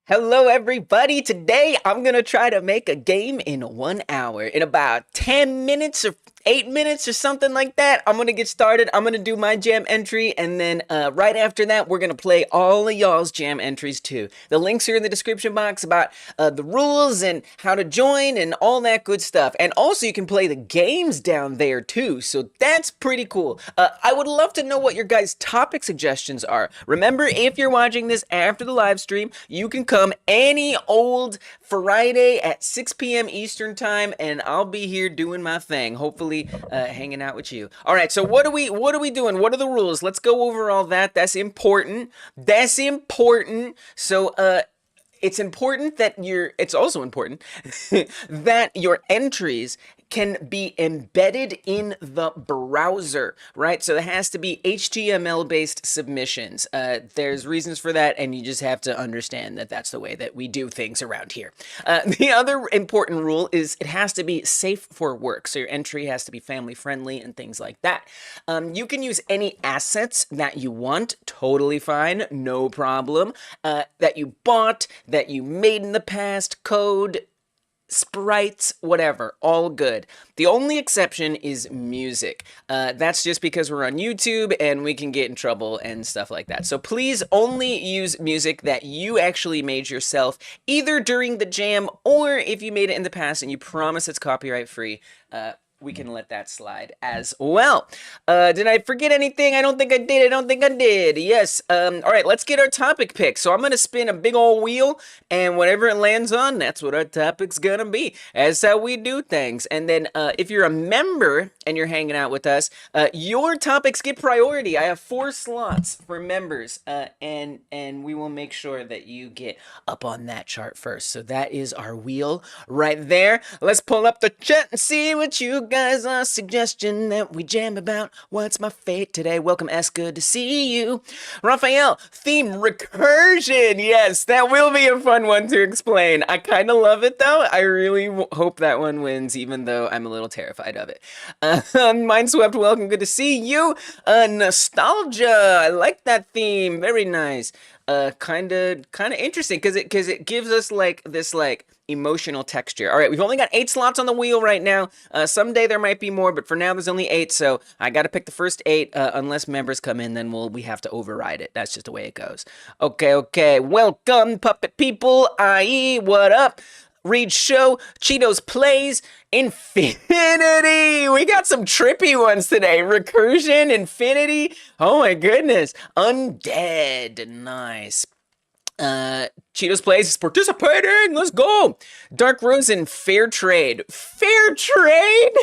Hello everybody, today I'm gonna try to make a game in 1 hour. In about 10 minutes or 8 minutes or something like that, I'm gonna get started. I'm gonna do my jam entry, and then right after that, we're gonna play all of y'all's jam entries too. The links are in the description box about the rules and how to join and all that good stuff. And also you can play the games down there too, so that's pretty cool. I would love to know what your guys' topic suggestions are. Remember, if you're watching this after the live stream, you can come any old Friday at 6 p.m. Eastern time, and I'll be here doing my thing, hopefully hanging out with you. All right, so what are we doing? What are the rules? Let's go over all that. That's important. That's important. So it's important that it's also important that your entries can be embedded in the browser, right? So it has to be HTML-based submissions. There's reasons for that, and you just have to understand that that's the way that we do things around here. The other important rule is it has to be safe for work. So your entry has to be family-friendly and things like that. You can use any assets that you want, totally fine, no problem. That you bought, that you made in the past, code, sprites, whatever, all good. The only exception is music. That's just because we're on YouTube and we can get in trouble and stuff like that. So please only use music that you actually made yourself, either during the jam or if you made it in the past and you promise it's copyright free. We can let that slide as well. Did I forget anything? I don't think I did. Yes. All right, let's get our topic pick. So I'm going to spin a big old wheel, and whatever it lands on, that's what our topic's going to be. That's how we do things. And then if you're a member and you're hanging out with us, your topics get priority. I have 4 slots for members, and we will make sure that you get up on that chart first. So that is our wheel right there. Let's pull up the chat and see what you guys are suggestion that we jam about. What's my fate today? Welcome, S. Good to see you. Raphael, theme recursion. Yes, that will be a fun one to explain. I kind of love it though. I really hope that one wins, even though I'm a little terrified of it. Mindswept, welcome. Good to see you. Nostalgia. I like that theme. Very nice. Kind of interesting because it gives us like this emotional texture. All right, we've only got 8 slots on the wheel right now. Someday there might be more, but for now there's only 8, so I got to pick the first 8. Unless members come in, then we have to override it. That's just the way it goes. Okay. Welcome, puppet people. IE, what up? Reed Show, Cheetos Plays, Infinity. We got some trippy ones today. Recursion, Infinity. Oh my goodness. Undead. Nice. Cheetos Plays is participating. Let's go. Dark Rose and Fair Trade. Fair Trade?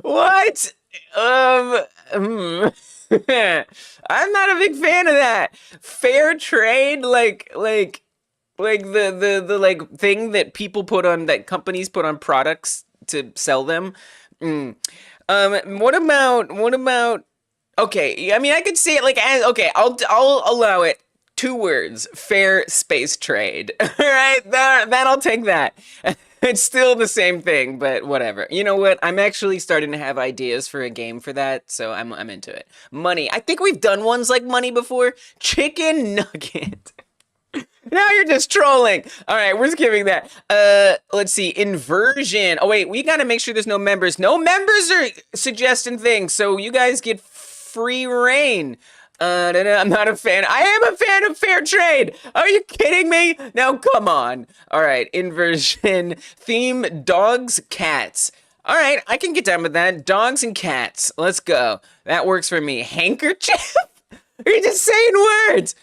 What? I'm not a big fan of that. Fair Trade, like the thing that people put on, that companies put on products to sell them. What about? Okay, I mean I could see it like as okay. I'll allow it. 2 words, fair space trade. All right, that I'll take that. It's still the same thing, but whatever. You know what? I'm actually starting to have ideas for a game for that, so I'm into it. Money. I think we've done ones like money before. Chicken nugget. Now you're just trolling. All right, we're skipping that. Let's see. Inversion. Oh wait, we gotta make sure there's no members. No members are suggesting things, so you guys get free reign. I'm not a fan. I am a fan of fair trade. Are you kidding me? Now, come on. All right, inversion. Theme, dogs, cats. All right, I can get down with that. Dogs and cats. Let's go. That works for me. Handkerchief? You're just saying words.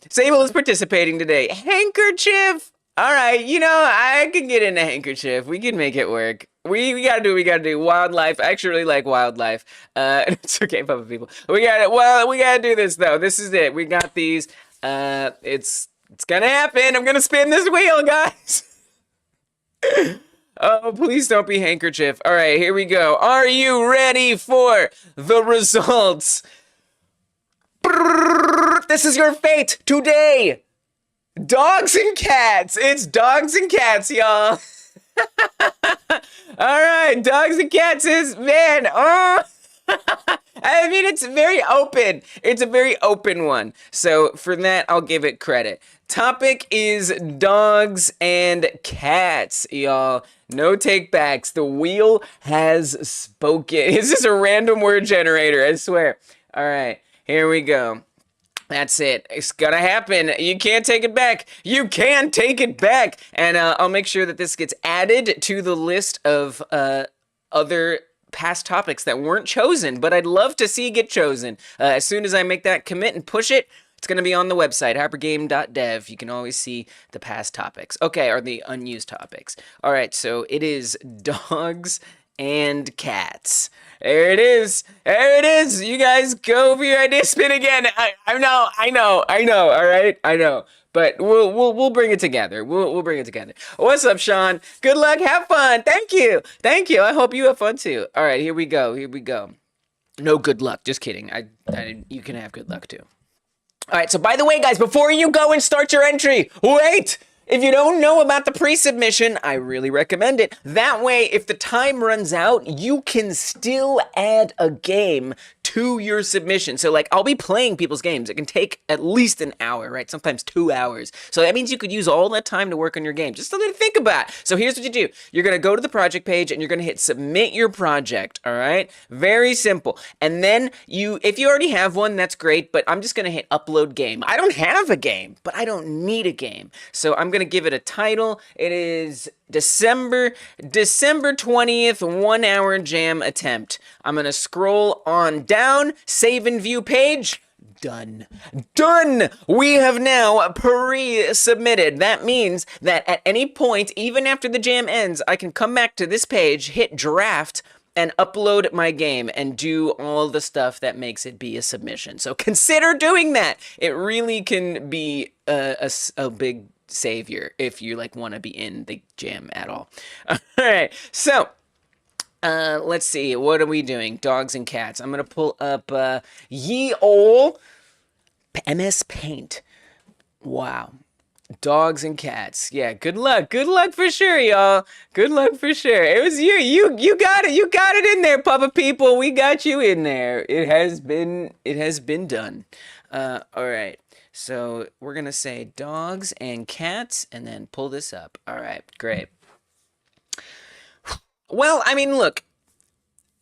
Sable is participating today. Handkerchief. All right, you know, I can get into handkerchief. We can make it work. We gotta do what we gotta do. Wildlife. I actually really like wildlife. It's okay, puppet people. We gotta do this though. This is it. We got these. It's gonna happen. I'm gonna spin this wheel, guys. Oh, please don't be handkerchief. All right, here we go. Are you ready for the results? This is your fate today. Dogs and cats. It's dogs and cats, y'all. All right, dogs and cats is, man, oh. I mean, it's very open. It's a very open one. So for that, I'll give it credit. Topic is dogs and cats, y'all. No takebacks. The wheel has spoken. It's just a random word generator, I swear. All right, here we go. That's it. It's gonna happen. You can't take it back. You can take it back. And I'll make sure that this gets added to the list of other past topics that weren't chosen, but I'd love to see get chosen. As soon as I make that commit and push it, it's going to be on the website, hypergame.dev. You can always see the past topics. Okay, or the unused topics. All right, so it is dogs and cats. There it is. There it is. You guys go over your idea. Spin again. I know. All right, I know. But we'll bring it together. We'll bring it together. What's up, Sean? Good luck. Have fun. Thank you. I hope you have fun too. All right, here we go. No good luck. Just kidding. You can have good luck too. All right, so by the way, guys, before you go and start your entry, wait! If you don't know about the pre-submission, I really recommend it. That way, if the time runs out, you can still add a game to your submission. So, like, I'll be playing people's games. It can take at least an hour, right? Sometimes 2 hours. So that means you could use all that time to work on your game. Just something to think about. So here's what you do. You're going to go to the project page, and you're going to hit submit your project, all right? Very simple. And then if you already have one, that's great, but I'm just going to hit upload game. I don't have a game, but I don't need a game. So I'm going to give it a title. It is December 20th 1 hour jam attempt. I'm gonna scroll on down, save and view page. Done. We have now pre-submitted. That means that at any point, even after the jam ends, I can come back to this page, hit draft, and upload my game and do all the stuff that makes it be a submission. So consider doing that. It really can be a big savior if you want to be in the jam at all. All right, so let's see, what are we doing? Dogs and cats. I'm gonna pull up ye ol' MS Paint. Wow. Dogs and cats. Yeah, good luck for sure, y'all. Good luck for sure. It was you got it in there, Papa People. We got you in there. It has been done. All right. So we're going to say dogs and cats and then pull this up. All right, great. Well, I mean, look,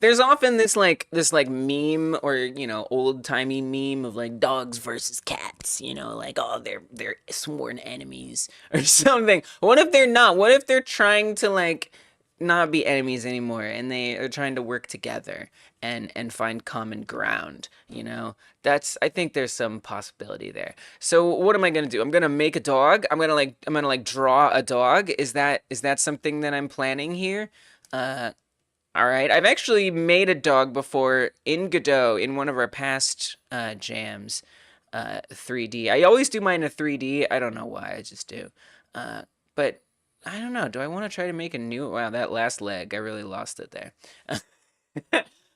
there's often this meme or, old-timey meme of dogs versus cats, oh, they're sworn enemies or something. What if they're not? What if they're trying to not be enemies anymore and they are trying to work together and find common ground, I think there's some possibility there. So what am I going to do? I'm going to make a dog. I'm going to draw a dog. Is that something that I'm planning here? All right. I've actually made a dog before in Godot in one of our past jams, 3D. I always do mine in 3D. I don't know why. I just do. But I don't know. Do I want to try to make a new... Wow, that last leg. I really lost it there.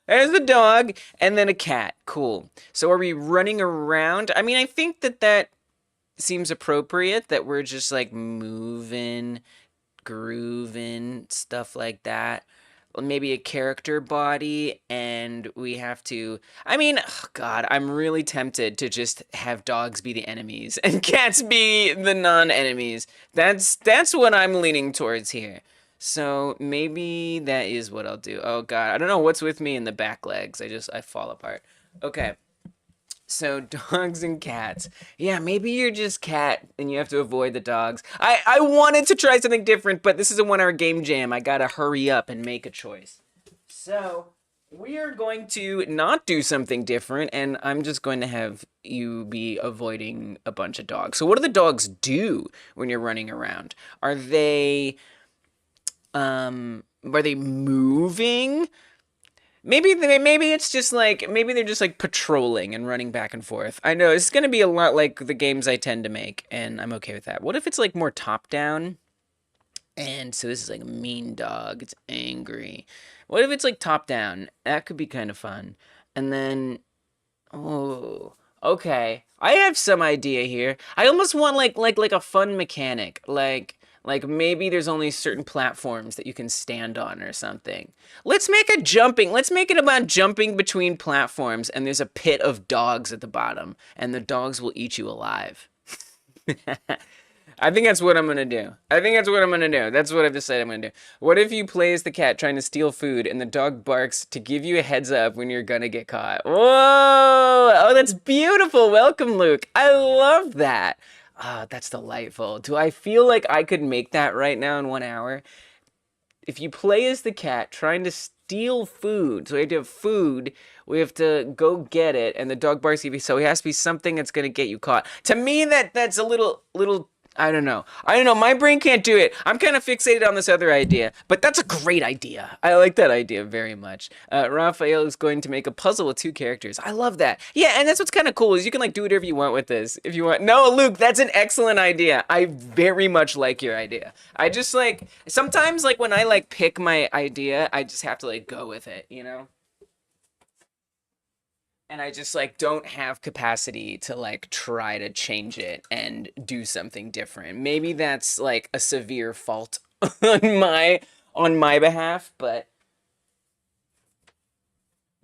There's the dog, and then a cat. Cool. So are we running around? I mean, I think that seems appropriate, that we're just, moving, grooving, stuff like that. Maybe a character body, and we have to... I mean, oh God, I'm really tempted to just have dogs be the enemies and cats be the non-enemies. That's what I'm leaning towards here. So maybe that is what I'll do. Oh God, I don't know what's with me in the back legs. I fall apart. Okay. So dogs and cats. Yeah, maybe you're just cat and you have to avoid the dogs. I wanted to try something different, but this is a 1 hour game jam. I gotta hurry up and make a choice. So we are going to not do something different, and I'm just going to have you be avoiding a bunch of dogs. So what do the dogs do when you're running around? Are they moving? Maybe it's just maybe they're just patrolling and running back and forth. I know it's gonna be a lot like the games I tend to make, and I'm okay with that. What if it's more top down? And so this is a mean dog. It's angry. What if it's top down? That could be kind of fun. And then, oh, okay. I have some idea here. I almost want like a fun mechanic, like maybe there's only certain platforms that you can stand on or something. Let's make it about jumping between platforms, and there's a pit of dogs at the bottom, and the dogs will eat you alive. I think that's what I'm gonna do. I think that's what I'm gonna do. That's what I've decided I'm gonna do. What if you play as the cat trying to steal food and the dog barks to give you a heads up when you're gonna get caught? Whoa! Oh, that's beautiful. Welcome, Luke. I love that. Ah, that's delightful. Do I feel like I could make that right now in 1 hour? If you play as the cat trying to steal food, so we have to have food, we have to go get it, and the dog barks at you, so it has to be something that's gonna get you caught. To me, that's a little. I don't know. My brain can't do it. I'm kind of fixated on this other idea, but that's a great idea. I like that idea very much. Raphael is going to make a puzzle with 2 characters. I love that. Yeah, and that's what's kind of cool is you can like do whatever you want with this if you want. No, Luke, that's an excellent idea. I very much like your idea. I just like sometimes like when I like pick my idea, I just have to like go with it, you know? And I just like don't have capacity to like try to change it and do something different. Maybe that's like a severe fault on my behalf, but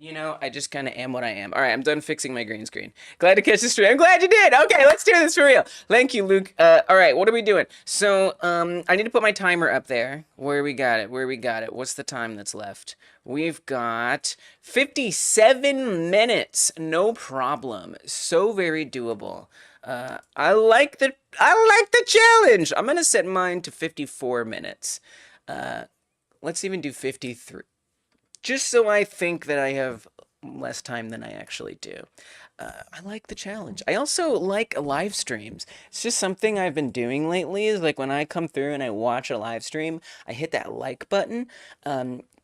I just kind of am what I am. All right, I'm done fixing my green screen. Glad to catch the stream. I'm glad you did. Okay, let's do this for real. Thank you, Luke. All right, what are we doing? So, I need to put my timer up there. Where we got it? Where we got it? What's the time that's left? We've got 57 minutes. No problem. So very doable. I like the challenge. I'm gonna set mine to 54 minutes. Let's even do 53. Just so I think that I have less time than I actually do. I like the challenge. I also like live streams. It's just something I've been doing lately is like when I come through and I watch a live stream, I hit that like button.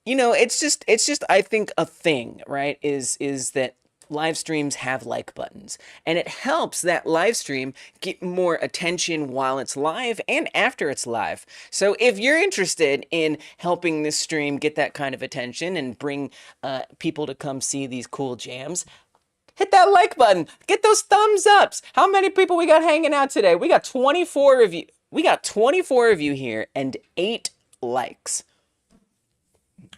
It's just I think a thing, right? Is that live streams have like buttons, and it helps that live stream get more attention while it's live and after it's live. So if you're interested in helping this stream get that kind of attention and bring people to come see these cool jams, hit that like button. Get those thumbs ups. How many people we got hanging out today? We got 24 of you. We got 24 of you here and 8 likes.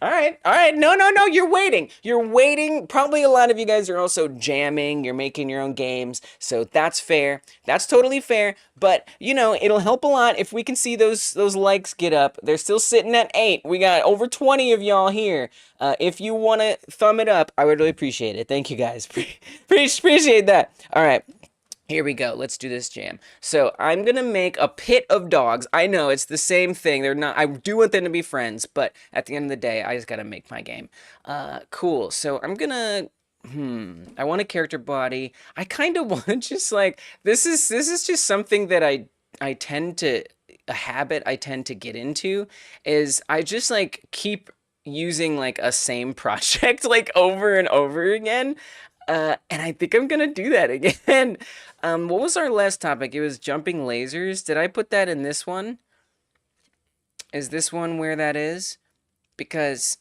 All right, all right. No, no, no, you're waiting. You're waiting. Probably a lot of you guys are also jamming. You're making your own games. So that's fair. That's totally fair. But, it'll help a lot if we can see those likes get up. They're still sitting at 8. We got over 20 of y'all here. If you want to thumb it up, I would really appreciate it. Thank you guys. Appreciate that. All right. Here we go. Let's do this jam. So I'm going to make a pit of dogs. I know it's the same thing. They're not, I do want them to be friends, but at the end of the day, I just got to make my game. Cool. So I'm going to, I want a character body. I kind of want just like, this is just something that I tend to, a habit I tend to get into is I just like keep using like a same project like over and over again. And I think I'm gonna do that again. What was our last topic? It was jumping lasers. Did I put that in this one? Is this one where that is? Because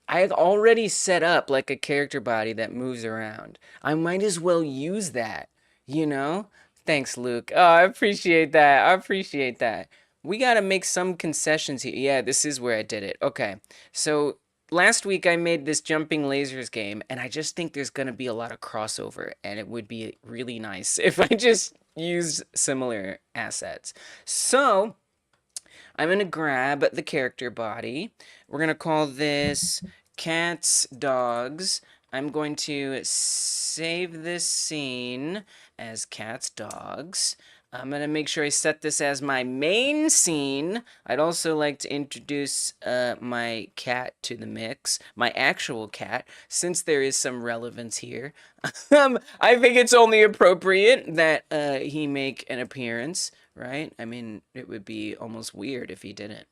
I had already set up like a character body that moves around. I might as well use that, you know? Thanks, Luke. Oh, I appreciate that. I appreciate that. We gotta make some concessions here. Yeah, this is where I did it. Okay, so last week I made this jumping lasers game, and I just think there's going to be a lot of crossover, and it would be really nice if I just used similar assets. So I'm going to grab the character body. We're going to call this Cats Dogs. I'm going to save this scene as Cats Dogs. I'm going to make sure I set this as my main scene. I'd also like to introduce my cat to the mix, my actual cat, since there is some relevance here. I think it's only appropriate that he make an appearance, right? I mean, it would be almost weird if he didn't.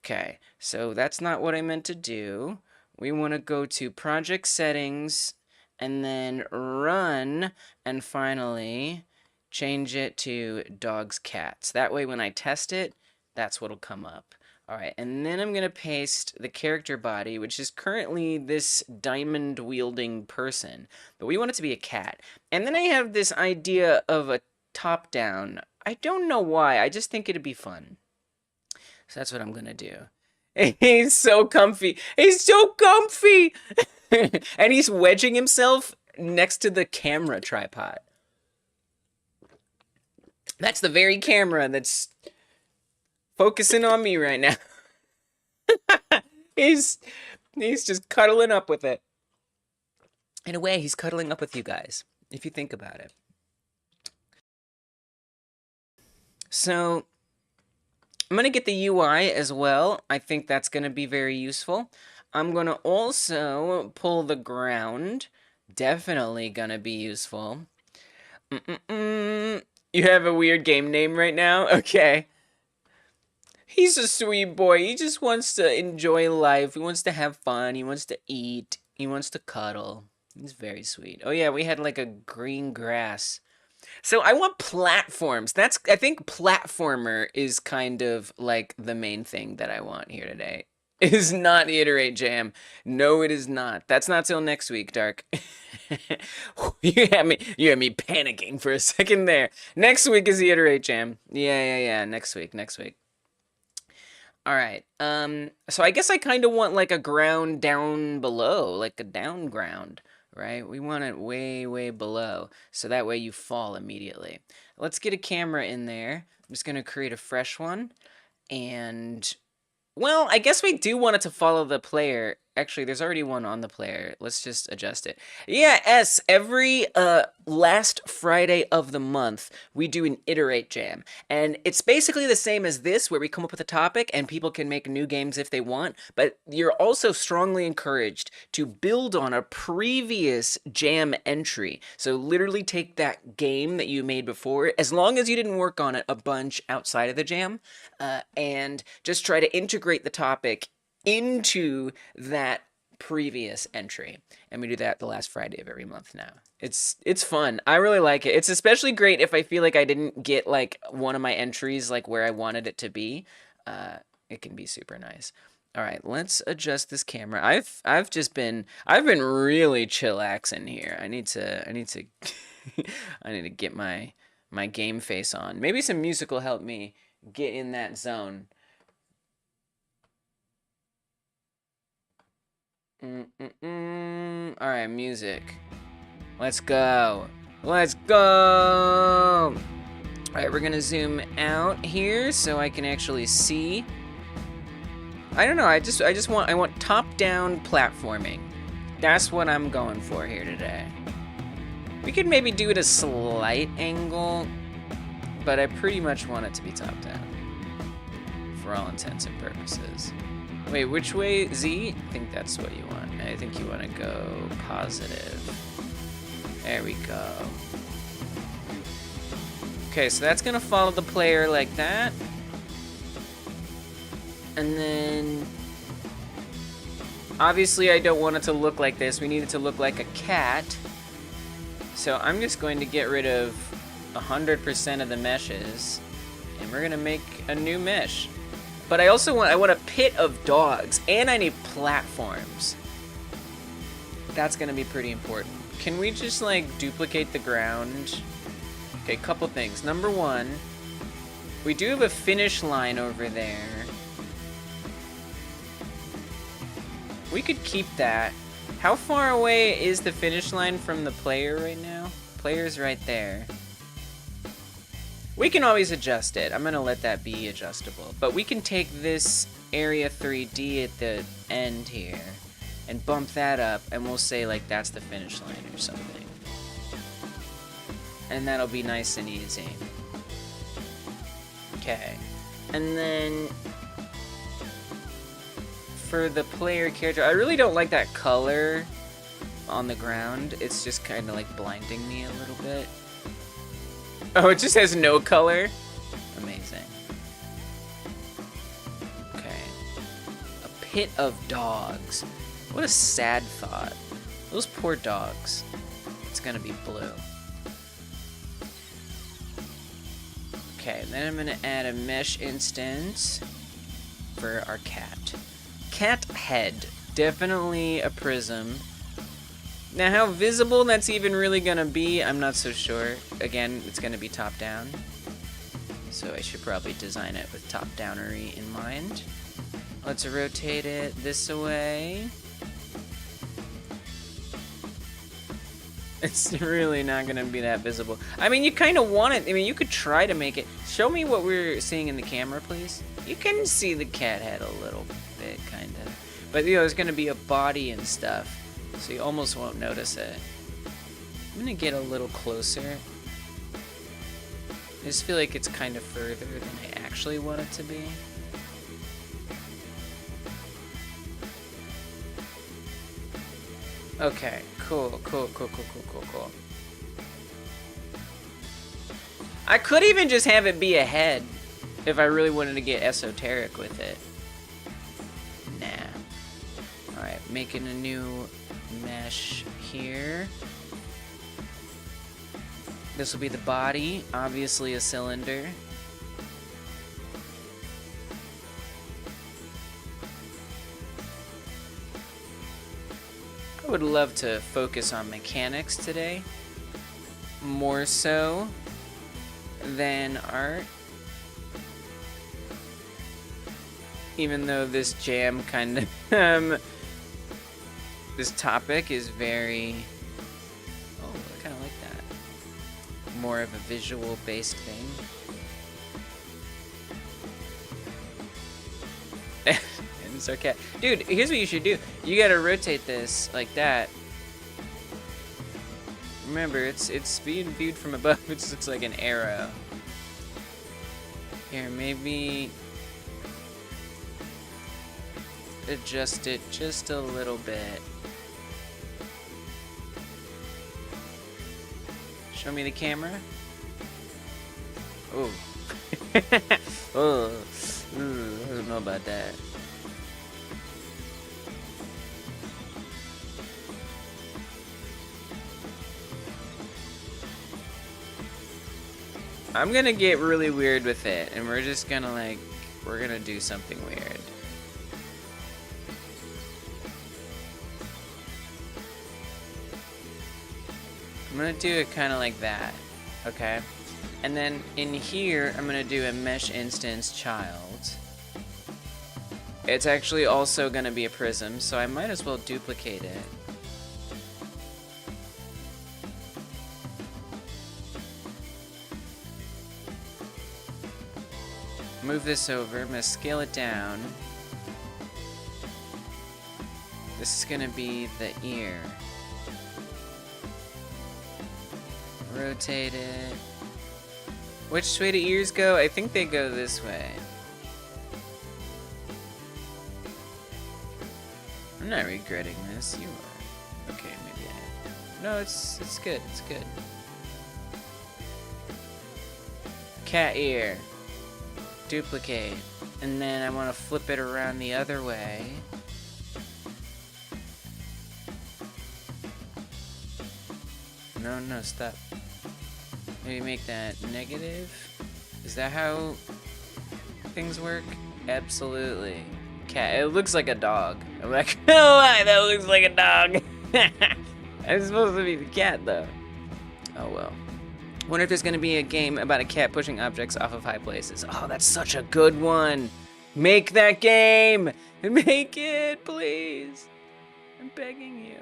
Okay, so that's not what I meant to do. We want to go to Project Settings, and then Run, and finally change it to Dogs Cats. That way when I test it, that's what'll come up. Alright, and then I'm going to paste the character body, which is currently this diamond-wielding person. But we want it to be a cat. And then I have this idea of a top-down. I don't know why, I just think it'd be fun. So that's what I'm going to do. He's so comfy. He's so comfy! And he's wedging himself next to the camera tripod. That's the very camera that's focusing on me right now. he's just cuddling up with it. In a way, he's cuddling up with you guys, if you think about it. So I'm going to get the UI as well. I think that's going to be very useful. I'm going to also pull the ground. Definitely going to be useful. You have a weird game name right now? Okay. He's a sweet boy. He just wants to enjoy life. He wants to have fun. He wants to eat. He wants to cuddle. He's very sweet. Oh yeah, we had like a green grass. So I want platforms. I think platformer is kind of like the main thing that I want here today. It is not the Iterate Jam. No, it is not. That's not till next week, Dark. You had me panicking for a second there. Next week is the Iterate Jam. Yeah. Next week. All right. So I guess I kind of want like a ground down below, like a down ground, right? We want it way, way below, so that way you fall immediately. Let's get a camera in there. I'm just gonna create a fresh one, and well, I guess we do want it to follow the player. Actually, there's already one on the player. Let's just adjust it. Yeah, every last Friday of the month, we do an Iterate Jam. And it's basically the same as this, where we come up with a topic and people can make new games if they want. But you're also strongly encouraged to build on a previous jam entry. So literally take that game that you made before, as long as you didn't work on it a bunch outside of the jam, and just try to integrate the topic into that previous entry. And we do that the last Friday of every month now. It's fun. I really like it. It's especially great if I feel like I didn't get like one of my entries like where I wanted it to be. It can be super nice. All right, let's adjust this camera. I've been really chillaxing here. I need to I need to get my game face on. Maybe some music will help me get in that zone. All right, music. Let's go. Let's go. All right, we're gonna zoom out here so I can actually see. I don't know. I want top-down platforming. That's what I'm going for here today. We could maybe do it a slight angle, but I pretty much want it to be top-down for all intents and purposes. Wait, which way? Z? I think that's what you want. I think you want to go positive. There we go. Okay, so that's going to follow the player like that. And then... obviously, I don't want it to look like this. We need it to look like a cat. So I'm just going to get rid of 100% of the meshes. And we're going to make a new mesh. But I want a pit of dogs, and I need platforms. That's gonna be pretty important. Can we just like duplicate the ground? Okay, couple things. Number one, we do have a finish line over there. We could keep that. How far away is the finish line from the player right now? Player's right there. We can always adjust it. I'm gonna let that be adjustable. But we can take this area 3D at the end here and bump that up, and we'll say like that's the finish line or something. And that'll be nice and easy. Okay. And then for the player character, I really don't like that color on the ground. It's just kind of like blinding me a little bit. Oh, it just has no color? Amazing. Okay. A pit of dogs. What a sad thought. Those poor dogs. It's gonna be blue. Okay, then I'm gonna add a mesh instance for our cat. Cat head. Definitely a prism. Now, how visible that's even really gonna be, I'm not so sure. Again, it's gonna be top-down. So I should probably design it with top-downery in mind. Let's rotate it this way. It's really not gonna be that visible. I mean, you kind of want it. I mean, you could try to make it. Show me what we're seeing in the camera, please. You can see the cat head a little bit, kind of. But, you know, there's gonna be a body and stuff, so you almost won't notice it. I'm gonna get a little closer. I just feel like it's kind of further than I actually want it to be. Okay, cool. I could even just have it be a head if I really wanted to get esoteric with it. Nah. Alright, making a new mesh here. This will be the body, obviously a cylinder. I would love to focus on mechanics today, more so than art. Even though this jam kind of, this topic is very, oh, I kind of like that. More of a visual-based thing. And so, cat, dude, here's what you should do. You gotta rotate this like that. Remember, it's being viewed from above. It's like an arrow. Here, maybe adjust it just a little bit. Show me the camera. Oh. Oh. Ooh, I don't know about that. I'm gonna get really weird with it, and we're just gonna we're gonna do something weird. I'm gonna do it kind of like that, okay? And then in here, I'm gonna do a mesh instance child. It's actually also gonna be a prism, so I might as well duplicate it. Move this over. I'm gonna scale it down. This is gonna be the ear. Rotate it. Which way do ears go? I think they go this way. I'm not regretting this. You are. Okay, maybe I... No, it's good. It's good. Cat ear. Duplicate. And then I want to flip it around the other way. No, stop. Maybe make that negative? Is that how things work? Absolutely. Cat. It looks like a dog. I'm like, oh, why? That looks like a dog. I'm supposed to be the cat, though. Oh, well. Wonder if there's going to be a game about a cat pushing objects off of high places. Oh, that's such a good one. Make that game. Make it, please. I'm begging you.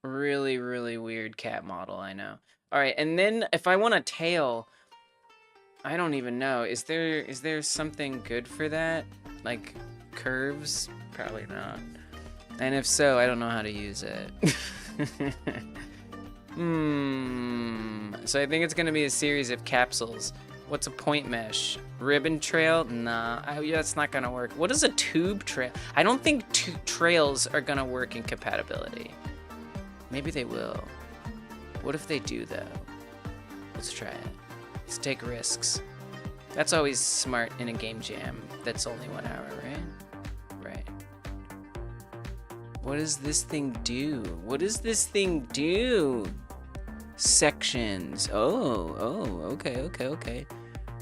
Really, really weird cat model, I know. All right, and then if I want a tail, I don't even know. Is there something good for that? Like curves? Probably not. And if so, I don't know how to use it. So I think it's gonna be a series of capsules. What's a point mesh? Ribbon trail? Nah, that's not gonna work. What is a tube trail? I don't think trails are gonna work in compatibility. Maybe they will. What if they do, though? Let's try it. Let's take risks. That's always smart in a game jam that's only 1 hour, right? Right. What does this thing do? What does this thing do? Sections. Oh, okay.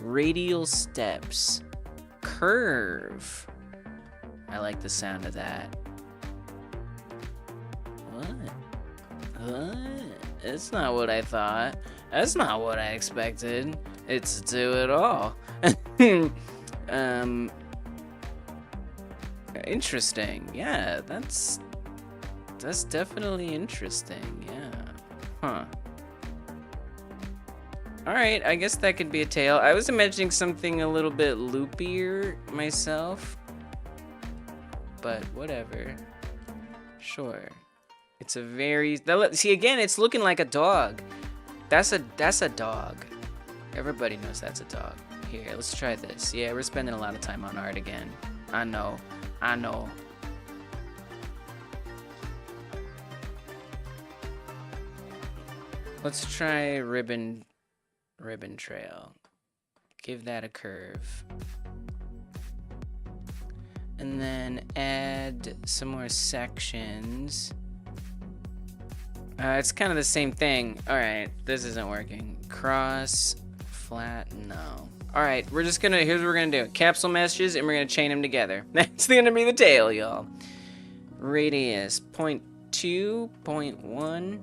Radial steps. Curve. I like the sound of that. What? It's not what I thought. That's not what I expected. It's to do it all. Interesting. Yeah, that's definitely interesting. Yeah. Huh. Alright, I guess that could be a tail. I was imagining something a little bit loopier myself. But whatever. Sure. It's a very... See, again, it's looking like a dog. That's a dog. Everybody knows that's a dog. Here, let's try this. Yeah, we're spending a lot of time on art again. I know. I know. Let's try ribbon trail. Give that a curve. And then add some more sections. It's kind of the same thing. Alright, this isn't working. Cross, flat, no. Alright, here's what we're gonna do. Capsule meshes, and we're gonna chain them together. That's gonna be the tail, y'all. Radius, 0.2, 0.1.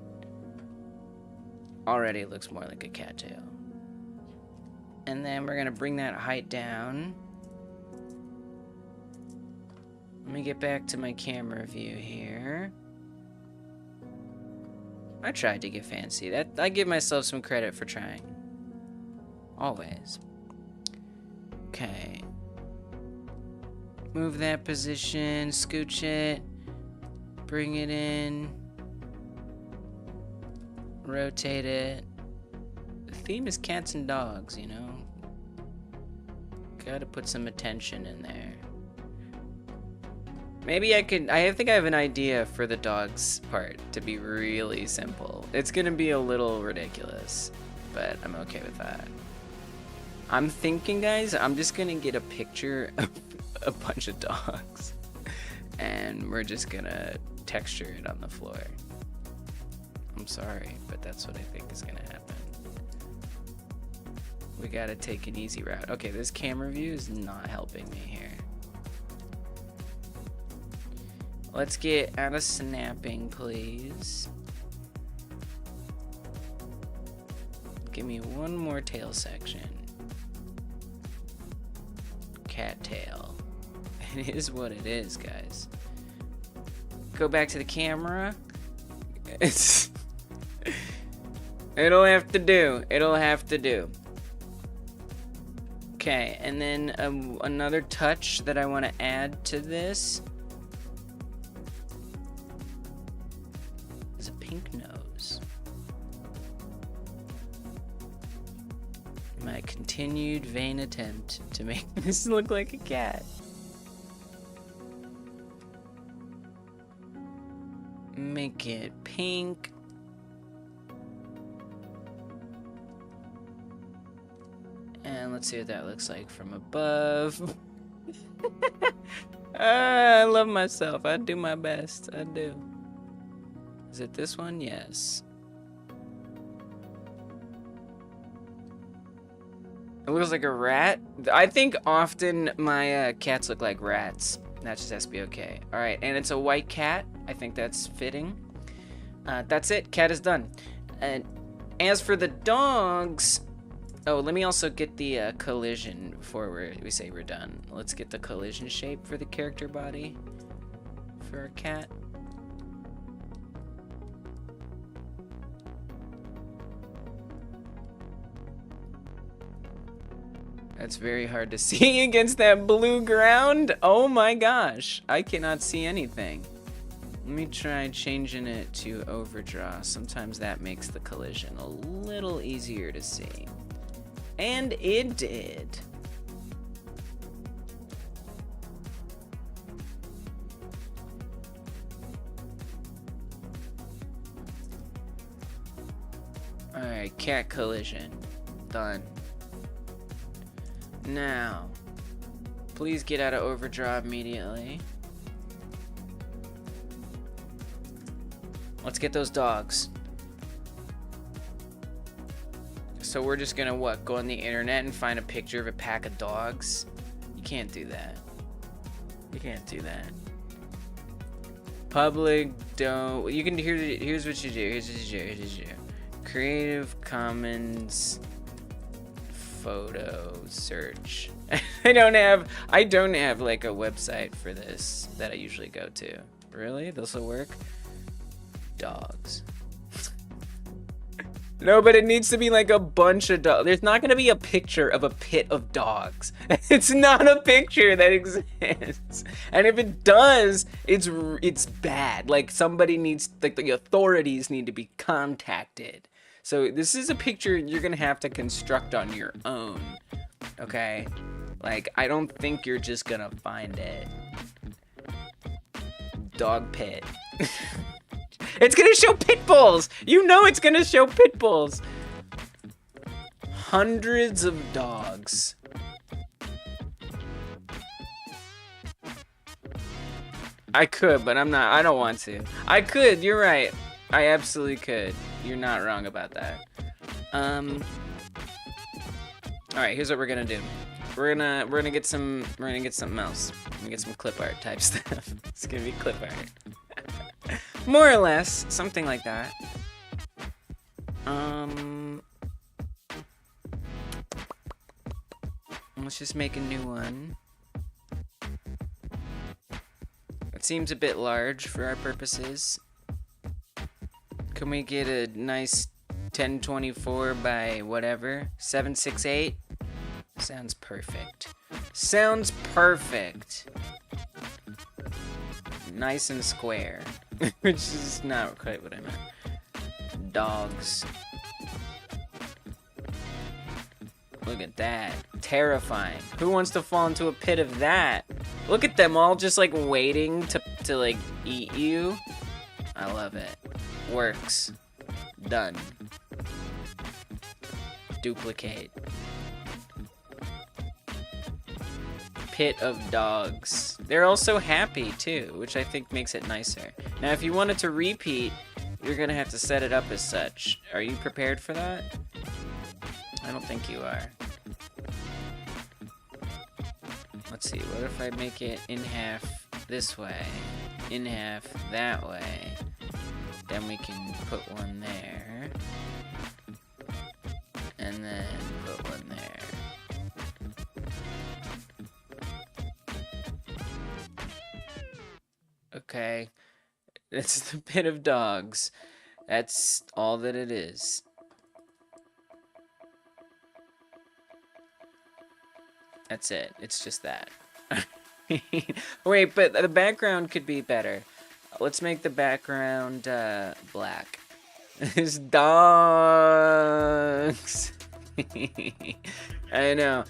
Already it looks more like a cattail. And then we're gonna bring that height down. Let me get back to my camera view here. I tried to get fancy. I give myself some credit for trying. Always. Okay. Move that position, scooch it, bring it in, rotate it. The theme is cats and dogs, you know? Gotta put some attention in there. Maybe I think I have an idea for the dogs part to be really simple. It's gonna be a little ridiculous, but I'm okay with that. I'm thinking, guys, I'm just gonna get a picture of a bunch of dogs and we're just gonna texture it on the floor. I'm sorry, but that's what I think is gonna happen. We gotta take an easy route. Okay, this camera view is not helping me here. Let's get out of snapping, please. Give me one more tail section. Cat tail. It is what it is, guys. Go back to the camera. It'll have to do. It'll have to do. Okay, and then another touch that I want to add to this is a pink nose. My continued vain attempt to make this look like a cat. Make it pink. And let's see what that looks like from above. I love myself. I do my best. I do. Is it this one? Yes. It looks like a rat. I think often my cats look like rats. That just has to be okay. All right, and it's a white cat. I think that's fitting. That's it. Cat is done. And as for the dogs, oh, let me also get the collision before we say we're done. Let's get the collision shape for the character body for a cat. That's very hard to see against that blue ground. Oh my gosh, I cannot see anything. Let me try changing it to overdraw. Sometimes that makes the collision a little easier to see. And it did. Alright, cat collision. Done. Now, please get out of overdraw immediately. Let's get those dogs. So we're just gonna what? Go on the internet and find a picture of a pack of dogs? You can't do that. You can't do that. Public don't. You can here's what you do. Here's what you do. Creative Commons photo search. I don't have like a website for this that I usually go to. Really? This will work? Dogs. No, but it needs to be like a bunch of dogs. There's not gonna be a picture of a pit of dogs. It's not a picture that exists. And if it does, it's bad. Like somebody needs, like the authorities need to be contacted. So this is a picture you're gonna have to construct on your own, okay? Like, I don't think you're just gonna find it. Dog pit. It's gonna show pit bulls! You know it's gonna show pit bulls! Hundreds of dogs. I could, but I'm not, I don't want to. I could, you're right. I absolutely could. You're not wrong about that. Alright, here's what we're gonna do. We're gonna get something else. We're gonna get some clip art type stuff. It's gonna be clip art. More or less, something like that. Let's just make a new one. It seems a bit large for our purposes. Can we get a nice 1024 by whatever? 768? Sounds perfect. Sounds perfect. Nice and square. Which is not quite what I meant. Dogs. Look at that. Terrifying. Who wants to fall into a pit of that? Look at them all just like waiting to like eat you. I love it. Works. Done. Duplicate. Pit of dogs. They're also happy too, which I think makes it nicer. Now if you want it to repeat, you're gonna have to set it up as such. Are you prepared for that? I don't think you are. Let's see, what if I make it in half this way, in half that way, then we can put one there, and then put one there. Okay, it's the pit of dogs. That's all that it is. That's it. It's just that. Wait, but the background could be better. Let's make the background black. It's dogs. I know,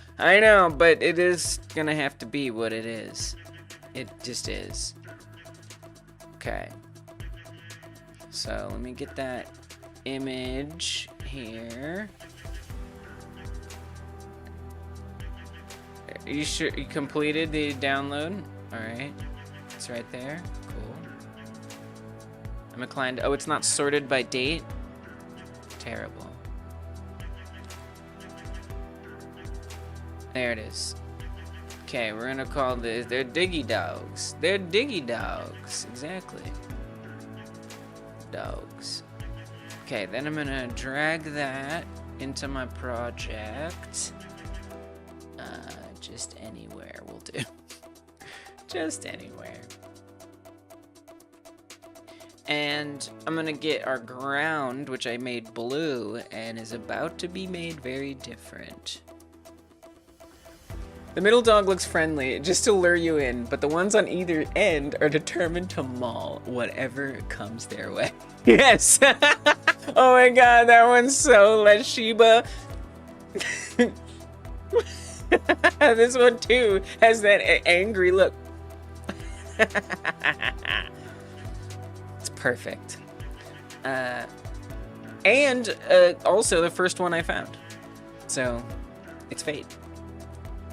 but it is gonna have to be what it is. It just is. Okay. So let me get that image here. Are you sure you completed the download? Alright. It's right there. Cool. I'm inclined. Oh, it's not sorted by date? Terrible. There it is. Okay, we're gonna call this. They're diggy dogs. They're diggy dogs. Exactly. Dogs. Okay, then I'm gonna drag that into my project. Just anywhere will do. Just anywhere. And I'm gonna get our ground, which I made blue, and is about to be made very different. The middle dog looks friendly, just to lure you in, but the ones on either end are determined to maul whatever comes their way. Yes! Oh my god, that one's so Les Shiba. This one too has that angry look. It's perfect. And also the first one I found. So it's fate.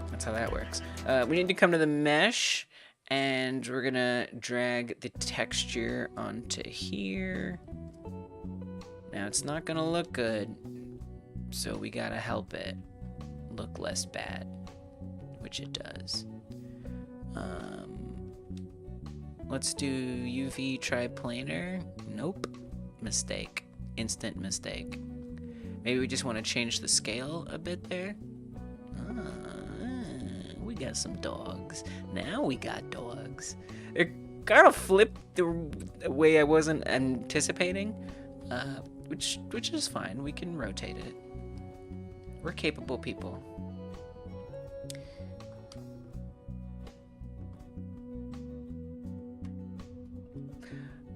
That's how that works. We need to come to the mesh, and we're gonna drag the texture onto here. Now it's not gonna look good, so we gotta help it look less bad, which it does. Let's do UV triplanar. Nope. Mistake. Instant mistake. Maybe we just want to change the scale a bit there. we got some dogs. Now we got dogs. It kind of flipped the way I wasn't anticipating, which is fine. We can rotate it. We're capable people.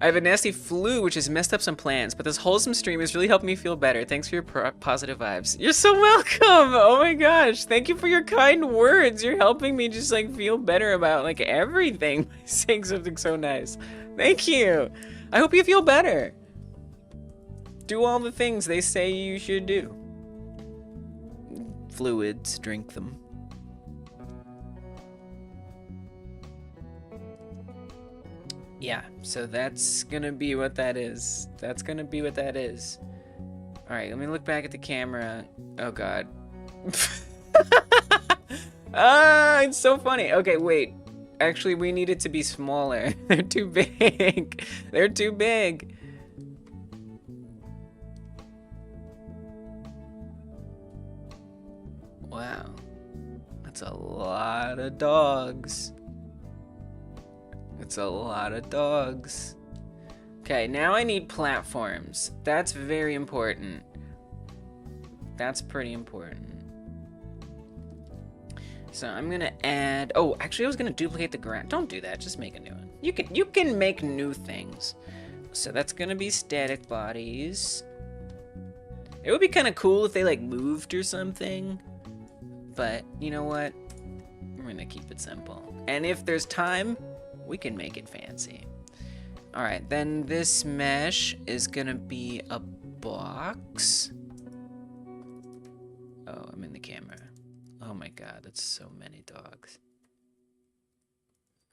I have a nasty flu, which has messed up some plans, but this wholesome stream is really helping me feel better. Thanks for your positive vibes. You're so welcome. Oh my gosh. Thank you for your kind words. You're helping me just like feel better about like everything by saying something so nice. Thank you. I hope you feel better. Do all the things they say you should do. Fluids, drink them. Yeah, so that's gonna be what that is. That's gonna be what that is. Alright, let me look back at the camera. Oh god. Ah, it's so funny. Okay, wait. Actually, we need it to be smaller. They're too big. They're too big. Wow. That's a lot of dogs. It's a lot of dogs. Okay, now I need platforms. That's very important. That's pretty important. So I'm gonna add, oh, actually I was gonna duplicate the ground. Don't do that, just make a new one. You can make new things. So that's gonna be static bodies. It would be kind of cool if they like moved or something. But you know what? We're gonna keep it simple. And if there's time, we can make it fancy. All right, then this mesh is gonna be a box. Oh, I'm in the camera. Oh my god, that's so many dogs.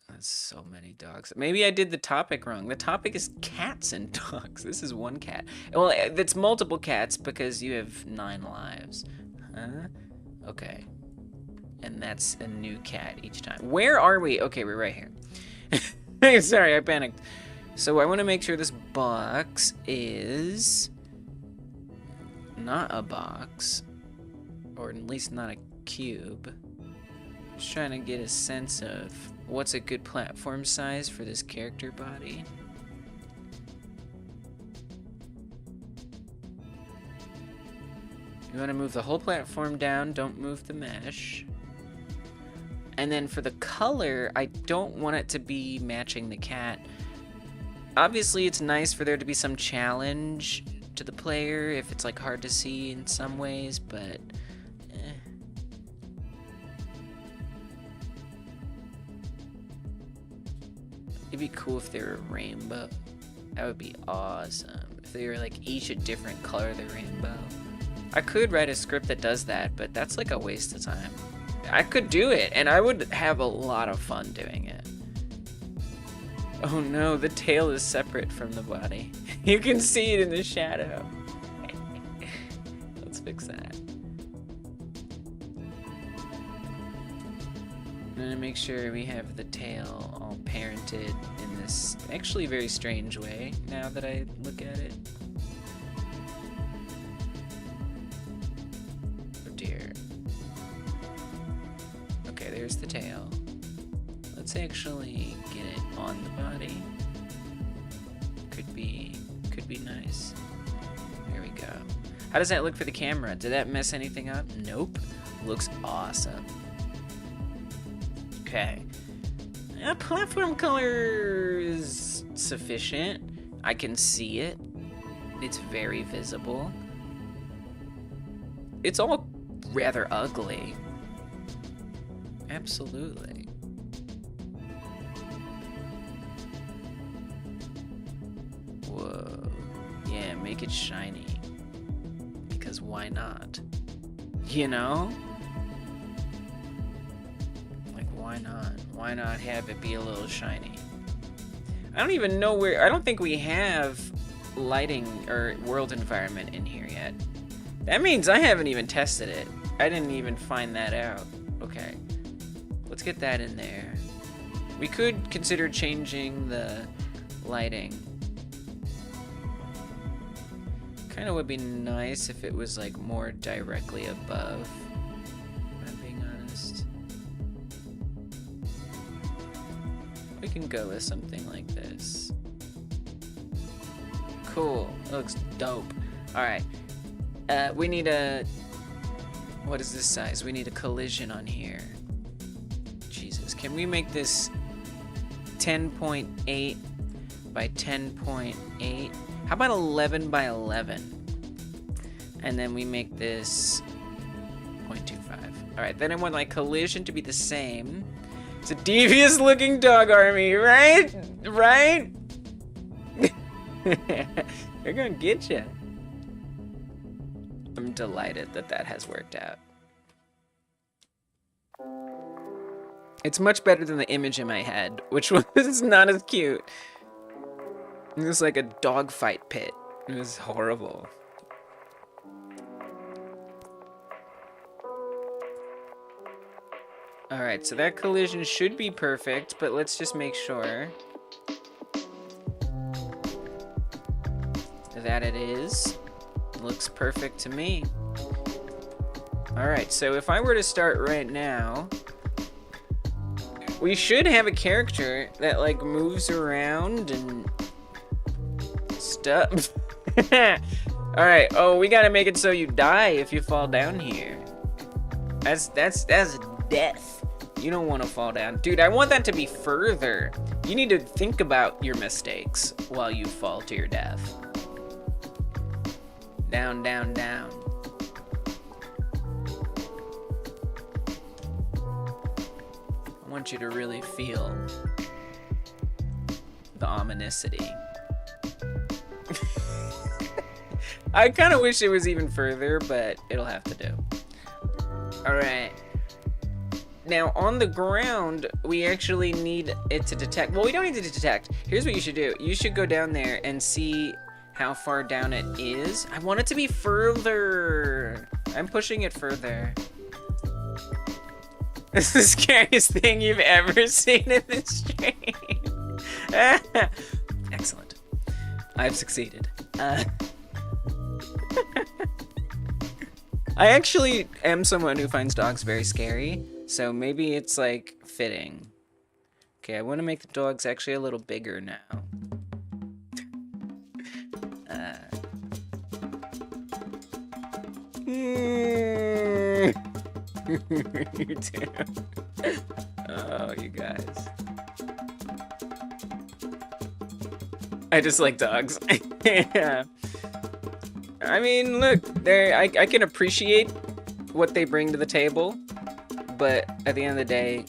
That's so many dogs. Maybe I did the topic wrong. The topic is cats and dogs. This is one cat. Well, it's multiple cats because you have 9 lives. Huh? Okay. And that's a new cat each time. Where are we? Okay, we're right here. Sorry, I panicked. So I want to make sure this box is not a box, or at least not a cube. Just trying to get a sense of what's a good platform size for this character body. You want to move the whole platform down, don't move the mesh. And then for the color, I don't want it to be matching the cat. Obviously, it's nice for there to be some challenge to the player if it's like hard to see in some ways, but it'd be cool if they were rainbow. That would be awesome. If they were like each a different color of the rainbow. I could write a script that does that, but that's like a waste of time. I could do it, and I would have a lot of fun doing it. Oh no, the tail is separate from the body. You can see it in the shadow. Let's fix that. I'm gonna make sure we have the tail all parented in this actually very strange way now that I look at it. Oh dear. Okay, there's the tail. Let's actually get it on the body. Could be nice. There we go. How does that look for the camera? Did that mess anything up? Nope. Looks awesome. Okay. Platform color is sufficient. I can see it. It's very visible. It's all rather ugly. Absolutely. Whoa. Yeah, make it shiny. Because why not? You know? Like, why not? Why not have it be a little shiny? I don't even know where... I don't think we have lighting or world environment in here yet. That means I haven't even tested it. I didn't even find that out. Okay. Let's get that in there. We could consider changing the lighting. Kind of would be nice if it was like more directly above, if I'm being honest. can go with something like this. Cool. It looks dope. Alright. We need a... What is this size? We need a collision on here. Jesus. Can we make this 10.8 by 10.8? How about 11 by 11? And then we make this 0.25. Alright, then I want my collision to be the same. It's a devious looking dog army, right? Right? They're gonna get you. I'm delighted that that has worked out. It's much better than the image in my head, which was not as cute. It was like a dogfight pit. It was horrible. Alright, so that collision should be perfect, but let's just make sure that it is. Looks perfect to me. Alright, so if I were to start right now, we should have a character that like moves around and stuff. Alright, oh, we gotta make it so you die if you fall down here. That's death. You don't want to fall down. Dude, I want that to be further. You need to think about your mistakes while you fall to your death. Down, down, down. I want you to really feel the ominousity. I kind of wish it was even further, but it'll have to do. Alright. Now, on the ground, we actually need it to detect. Well, we don't need it to detect. Here's what you should do. You should go down there and see how far down it is. I want it to be further. I'm pushing it further. This is the scariest thing you've ever seen in this stream. Excellent. I've succeeded. I actually am someone who finds dogs very scary, so maybe it's like fitting. Okay, I want to make the dogs actually a little bigger now. You too. Oh, you guys. I just like dogs. Yeah. I mean, look, I can appreciate what they bring to the table, but at the end of the day,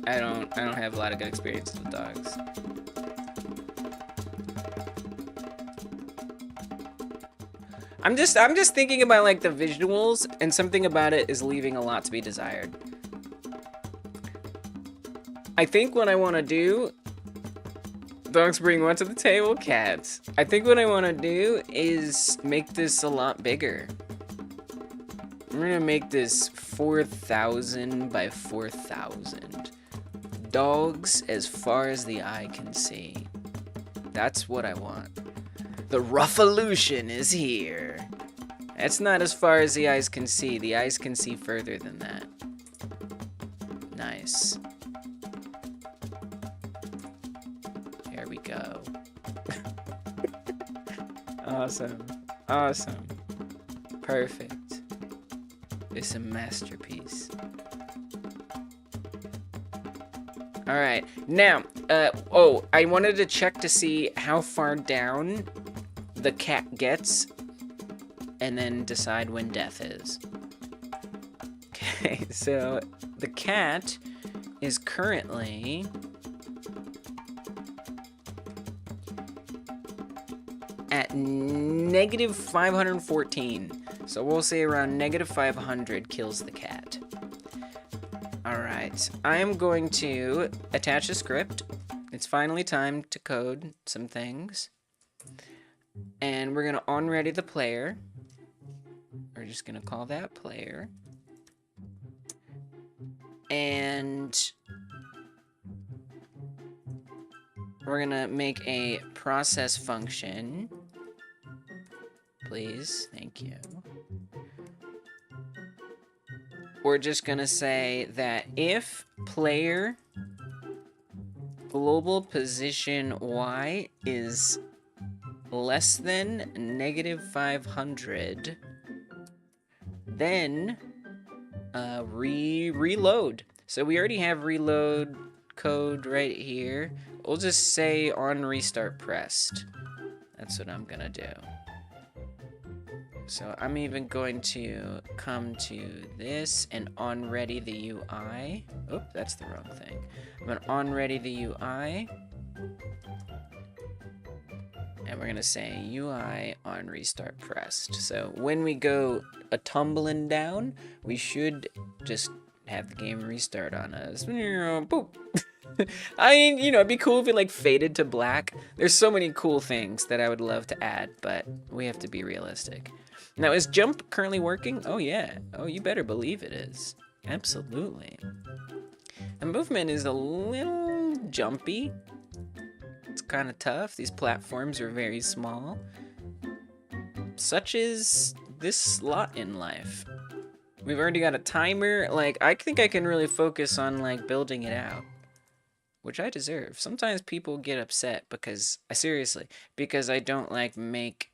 I don't have a lot of good experiences with dogs. I'm just thinking about like the visuals, and something about it is leaving a lot to be desired. I think what I want to do, dogs bring what to the table? Cats. I think what I want to do is make this a lot bigger. I'm gonna make this 4,000 by 4,000. Dogs as far as the eye can see. That's what I want. The Ruffolution is here. That's not as far as the eyes can see. The eyes can see further than that. Nice. There we go. Awesome. Awesome. Perfect. It's a masterpiece. Alright, now, oh, I wanted to check to see how far down the cat gets, and then decide when death is. Okay, so the cat is currently at negative 514. So we'll say around negative 500 kills the cat. Alright, I am going to attach a script. It's finally time to code some things. And we're going to onReady the player. We're just going to call that player. And we're going to make a process function. Please, thank you. We're just going to say that if player global position Y is less than -500, then reload. So we already have reload code right here. We'll just say on restart pressed. That's what I'm gonna do. So I'm even going to come to this and on ready the UI. Oh, that's the wrong thing. I'm gonna on ready the UI. And we're gonna say UI on restart pressed. So when we go a tumbling down, we should just have the game restart on us. Boop. I mean, you know, it'd be cool if it like faded to black. There's so many cool things that I would love to add, but we have to be realistic. Now, is jump currently working? Oh yeah. Oh, you better believe it is. Absolutely. The movement is a little jumpy. It's kind of tough. These platforms are very small. Such is this lot in life. We've already got a timer. Like, I think I can really focus on, like, building it out. Which I deserve. Sometimes people get upset because, seriously, because I don't, like, make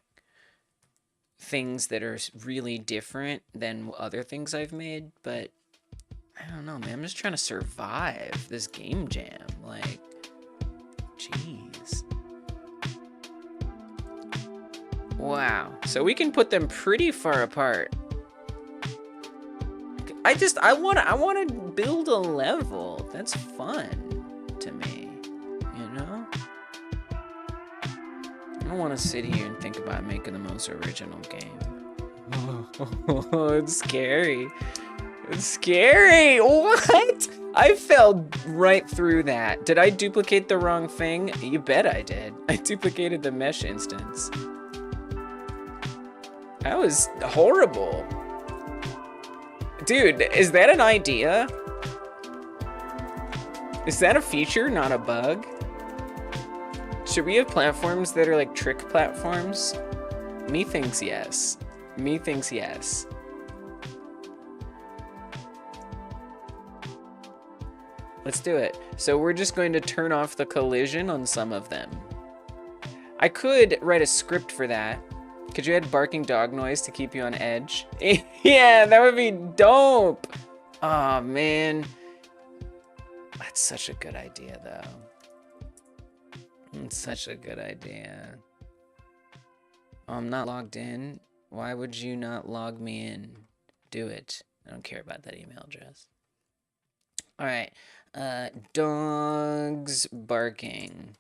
things that are really different than other things I've made. But, I don't know, man. I'm just trying to survive this game jam. Like, jeez. Wow. So we can put them pretty far apart. I wanna build a level. That's fun to me, you know? I don't wanna sit here and think about making the most original game. Oh, it's scary. It's scary. What? I fell right through that. Did I duplicate the wrong thing? You bet I did. I duplicated the mesh instance. That was horrible. Dude, is that an idea? Is that a feature, not a bug? Should we have platforms that are like trick platforms? Me thinks yes. Me thinks yes. Let's do it. So we're just going to turn off the collision on some of them. I could write a script for that. Could you add barking dog noise to keep you on edge? Yeah, that would be dope. Oh, man. That's such a good idea, though. It's such a good idea. Oh, I'm not logged in. Why would you not log me in? Do it. I don't care about that email address. All right. Dogs barking.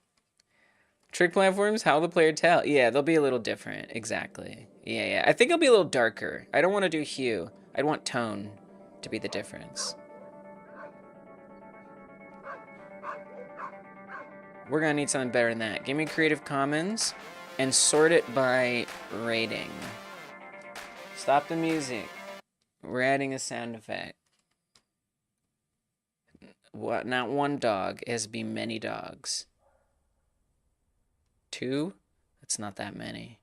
Trick platforms, how the player tell. Yeah, they'll be a little different. Exactly. Yeah. I think it'll be a little darker. I don't want to do hue. I'd want tone to be the difference. We're gonna need something better than that. Give me Creative Commons and sort it by rating. Stop the music. We're adding a sound effect. What? Not one dog. It has to be many dogs. 2? That's not that many.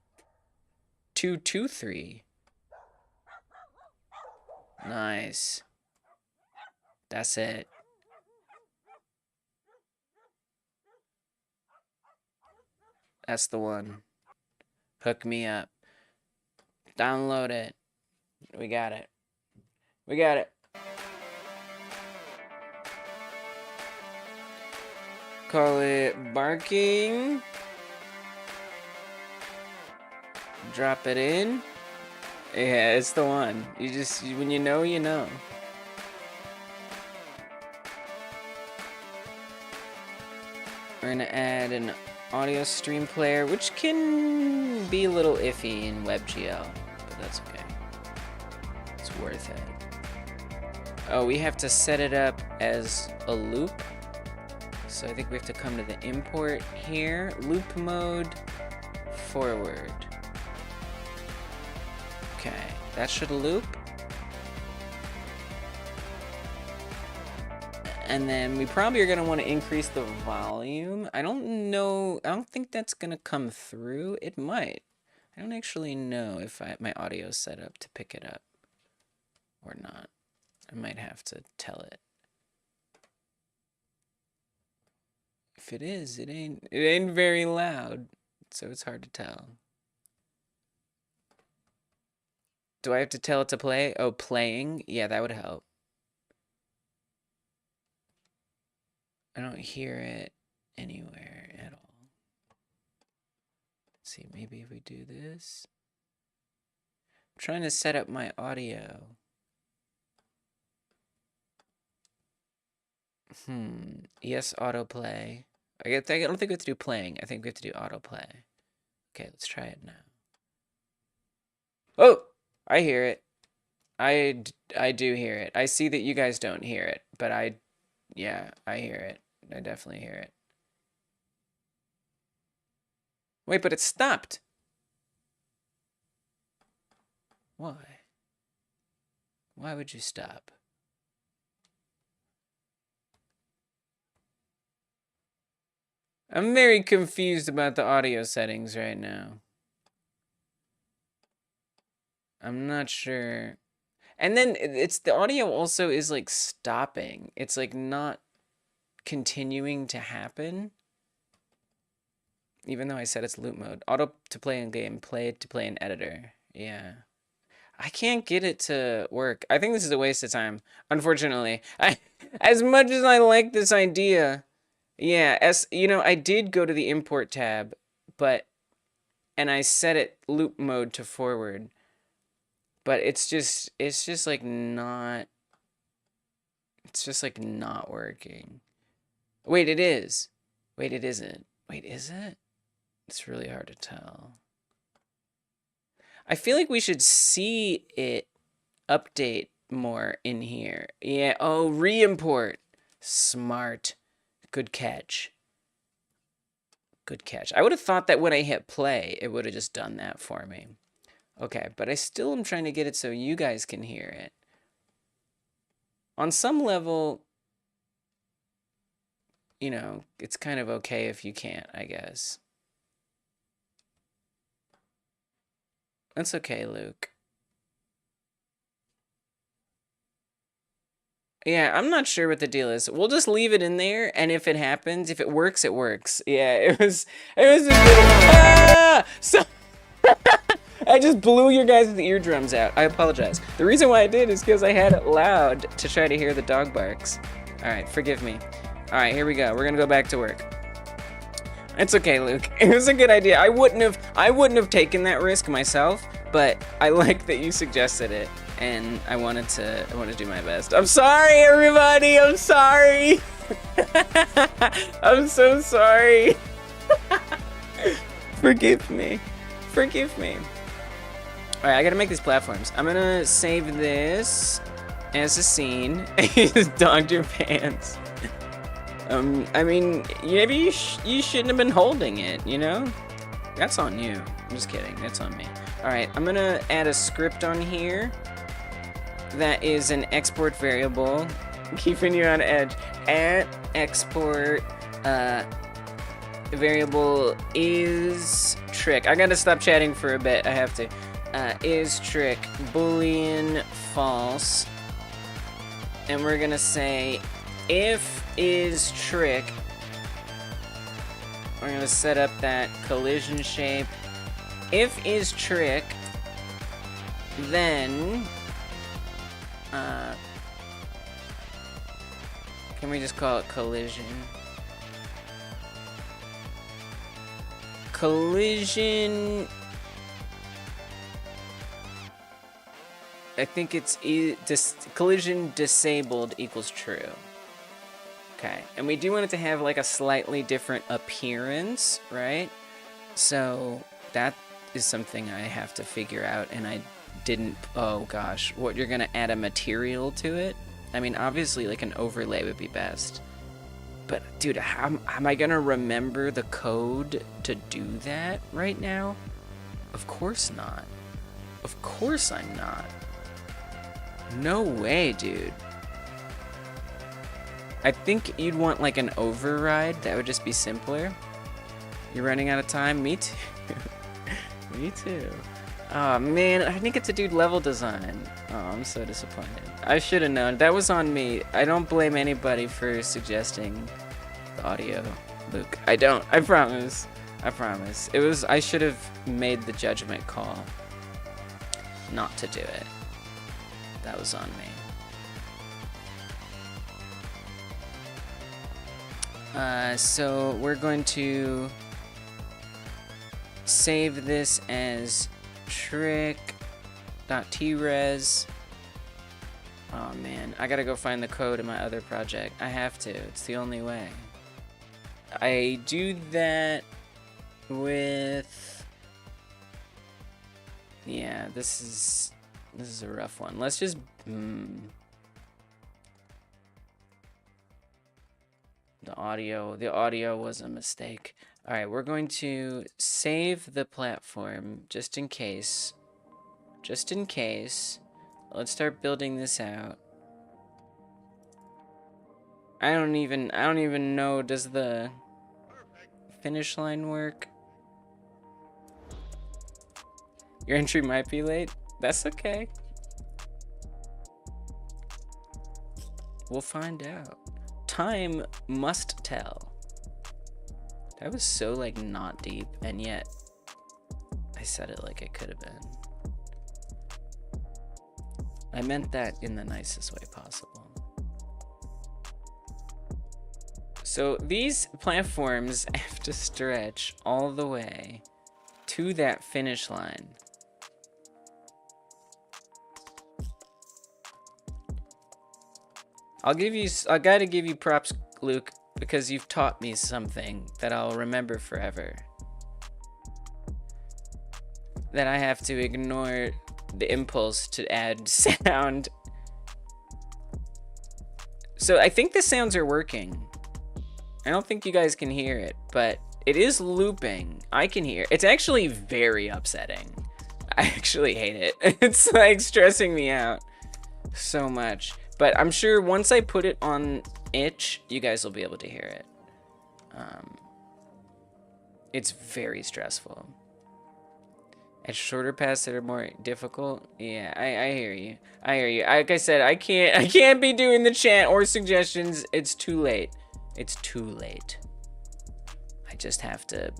2, 2, 3. Nice. That's it. That's the one. Hook me up. Download it. We got it. We got it. Call it barking. Drop it in. Yeah, it's the one. You just, when you know, you know. We're gonna add an audio stream player, which can be a little iffy in WebGL, but that's okay. It's worth it. Oh, we have to set it up as a loop. So I think we have to come to the import here. Loop mode forward. Okay, that should loop. And then we probably are gonna want to increase the volume. I don't know, I don't think that's gonna come through. It might. I don't actually know if my audio is set up to pick it up or not. I might have to tell it. If it is, it ain't very loud, so it's hard to tell. Do I have to tell it to play? Oh, playing? Yeah, that would help. I don't hear it anywhere at all. Let's see, maybe if we do this. I'm trying to set up my audio. Yes, autoplay. I don't think we have to do playing. I think we have to do autoplay. Okay, let's try it now. Oh, I hear it. I do hear it. I see that you guys don't hear it, but yeah, I hear it. I definitely hear it. Wait, but it stopped. Why? Why would you stop? I'm very confused about the audio settings right now. I'm not sure. And then it's the audio also is like stopping. It's like not continuing to happen. Even though I said it's loop mode. Auto to play in game, play to play in editor. Yeah. I can't get it to work. I think this is a waste of time, unfortunately. As much as I like this idea, yeah, you know, I did go to the import tab, and I set it loop mode to forward. But it's just like not, it's just like not working. Wait, it is. Wait, it isn't. Wait, is it? It's really hard to tell. I feel like we should see it update more in here. Yeah, oh, re-import. Smart. Good catch. Good catch. I would have thought that when I hit play, it would have just done that for me. Okay, but I still am trying to get it so you guys can hear it. On some level, you know, it's kind of okay if you can't, I guess. That's okay, Luke. Yeah, I'm not sure what the deal is. We'll just leave it in there, and if it happens, if it works, it works. Yeah, it was just so I just blew your guys' eardrums out. I apologize. The reason why I did is because I had it loud to try to hear the dog barks. All right, forgive me. All right, here we go. We're gonna go back to work. It's okay, Luke. It was a good idea. I wouldn't have taken that risk myself, but I like that you suggested it, and I wanted to do my best. I'm sorry, everybody. I'm sorry. I'm so sorry. Forgive me. Forgive me. All right, I gotta make these platforms. I'm gonna save this as a scene. Dogged your pants. I mean, maybe you shouldn't have been holding it, you know? That's on you. I'm just kidding. That's on me. All right, I'm gonna add a script on here that is an export variable, keeping you on edge. At export variable is trick. I gotta stop chatting for a bit. I have to. Is trick boolean false, and we're gonna say if is trick. We're gonna set up that collision shape. If is trick, then can we just call it collision? Collision. I think it's collision disabled equals true. Okay, and we do want it to have like a slightly different appearance, right? So that is something I have to figure out, and I didn't. Oh gosh, what, you're gonna add a material to it? I mean, obviously like an overlay would be best, but dude, how am I gonna remember the code to do that right now? Of course not. Of course I'm not. No way, dude. I think you'd want like an override. That would just be simpler. You're running out of time? Me too. Me too. Oh man, I think it's a dude level design. Oh, I'm so disappointed. I should have known. That was on me. I don't blame anybody for suggesting the audio Luke, I don't. I promise. I promise. It was, I should have made the judgment call not to do it. That was on me. So we're going to save this as trick.tres. Oh man, I gotta go find the code in my other project. I have to, it's the only way. I do that with, yeah, this is a rough one. Let's just, the audio was a mistake. All right, we're going to save the platform just in case. Just in case. Let's start building this out. I don't even know, does the finish line work? Your entry might be late. That's okay. We'll find out. Time must tell. That was so like not deep, and yet I said it like it could have been. I meant that in the nicest way possible. So these platforms have to stretch all the way to that finish line. I gotta give you props, Luke, because you've taught me something that I'll remember forever. That I have to ignore the impulse to add sound. So I think the sounds are working. I don't think you guys can hear it, but it is looping. I can hear. It's actually very upsetting. I actually hate it. It's like stressing me out so much. But I'm sure once I put it on itch, you guys will be able to hear it. It's very stressful. At shorter paths that are more difficult. Yeah, I hear you. I hear you. Like I said, I can't be doing the chat or suggestions. It's too late. It's too late. I just have to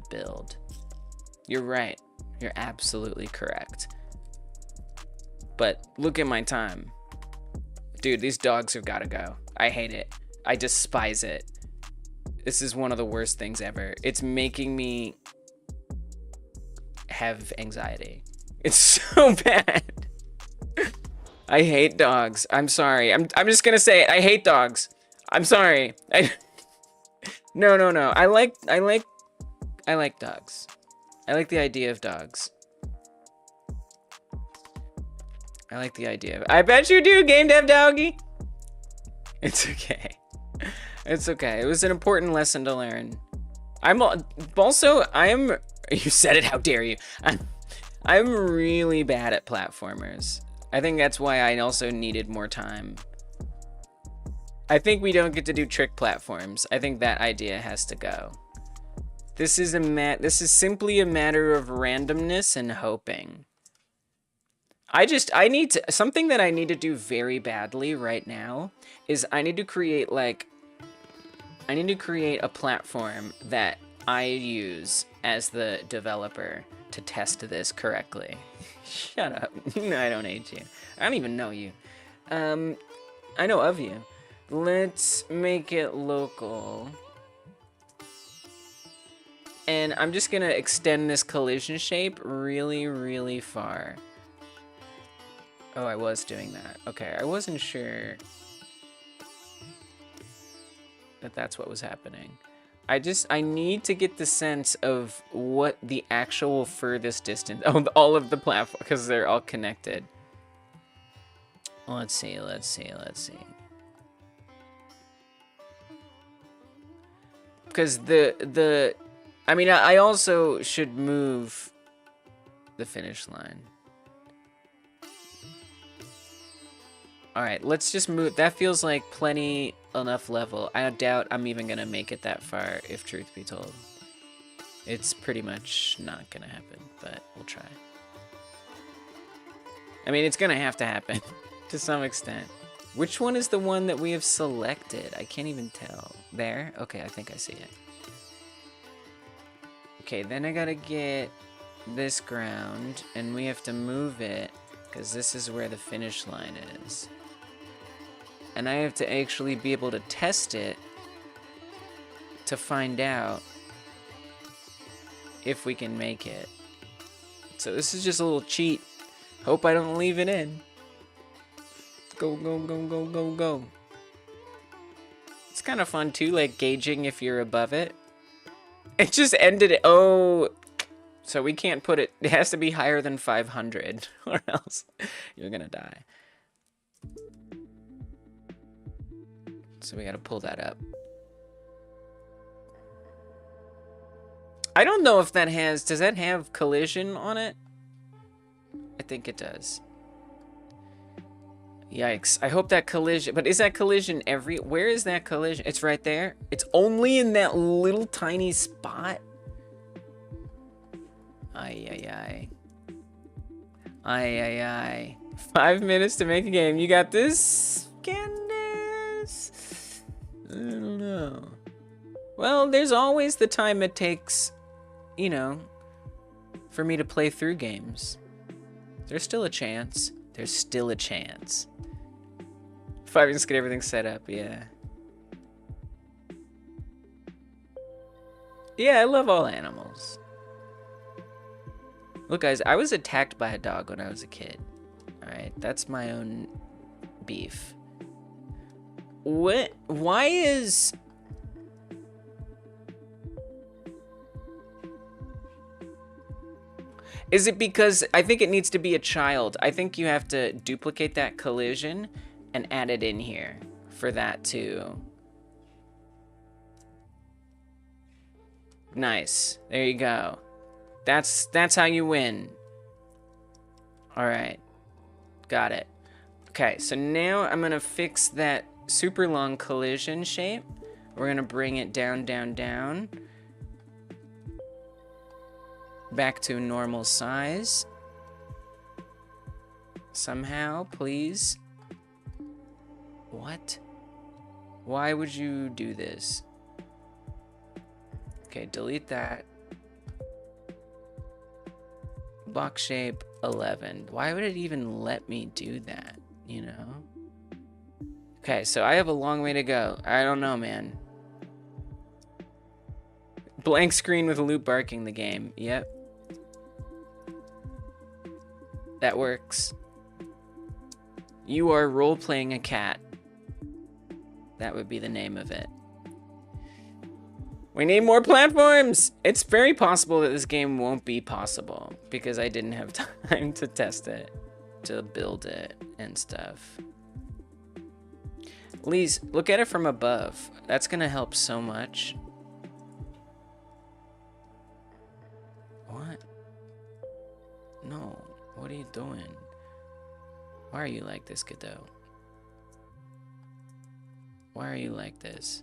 build. You're right. You're absolutely correct. But look at my time. Dude, these dogs have got to go. I hate it. I despise it. This is one of the worst things ever. It's making me have anxiety. It's so bad. I hate dogs. I'm sorry. I'm just gonna say it. I hate dogs. I'm sorry. No. I like dogs. I like the idea of dogs. I like the idea of it. I bet you do, game dev doggy. It's okay. It's okay. It was an important lesson to learn. You said it, how dare you. I'm really bad at platformers. I think that's why I also needed more time. I think we don't get to do trick platforms. I think that idea has to go. This is simply a matter of randomness and hoping. Something that I need to do very badly right now is I need to create a platform that I use as the developer to test this correctly. Shut up. No, I don't hate you. I don't even know you. I know of you. Let's make it local. And I'm just gonna extend this collision shape really, really far. Oh, I was doing that. Okay, I wasn't sure that that's what was happening. I need to get the sense of what the actual furthest distance of all of the platforms, because they're all connected. Let's see. Because I also should move the finish line. All right, let's just move. That feels like plenty enough level. I doubt I'm even gonna make it that far, if truth be told. It's pretty much not gonna happen, but we'll try. I mean, it's gonna have to happen to some extent. Which one is the one that we have selected? I can't even tell. There? Okay, I think I see it. Okay, then I gotta get this ground, and we have to move it, because this is where the finish line is. And I have to actually be able to test it to find out if we can make it. So this is just a little cheat. Hope I don't leave it in. Go, go, go, go, go, go. It's kind of fun too, like gauging if you're above it. It just ended it. Oh, so we can't put it. It has to be higher than 500 or else you're gonna die. So we gotta pull that up. I don't know if that has, does that have collision on it? I think it does. Yikes. I hope that collision, but is that collision where is that collision? It's right there. It's only in that little tiny spot. Ay, ay, ay. Ay, ay, ay. 5 minutes to make a game. You got this, Candace? I don't know. Well, there's always the time it takes, you know, for me to play through games. There's still a chance. There's still a chance. 5 minutes to get everything set up, yeah. Yeah, I love all animals. Look, guys, I was attacked by a dog when I was a kid. Alright, that's my own beef. What? Why is... Is it because... I think it needs to be a child. I think you have to duplicate that collision and add it in here for that to... Nice. There you go. That's how you win. Alright. Got it. Okay, so now I'm gonna fix that super long collision shape. We're gonna bring it down, down, down. Back to normal size. Somehow, please. What? Why would you do this? Okay, delete that. Block shape 11. Why would it even let me do that, you know? Okay, so I have a long way to go. I don't know, man. Blank screen with loop barking the game. Yep. That works. You are role-playing a cat. That would be the name of it. We need more platforms! It's very possible that this game won't be possible because I didn't have time to test it, to build it and stuff. Please, look at it from above. That's gonna help so much. What? No, what are you doing? Why are you like this, Godot? Why are you like this?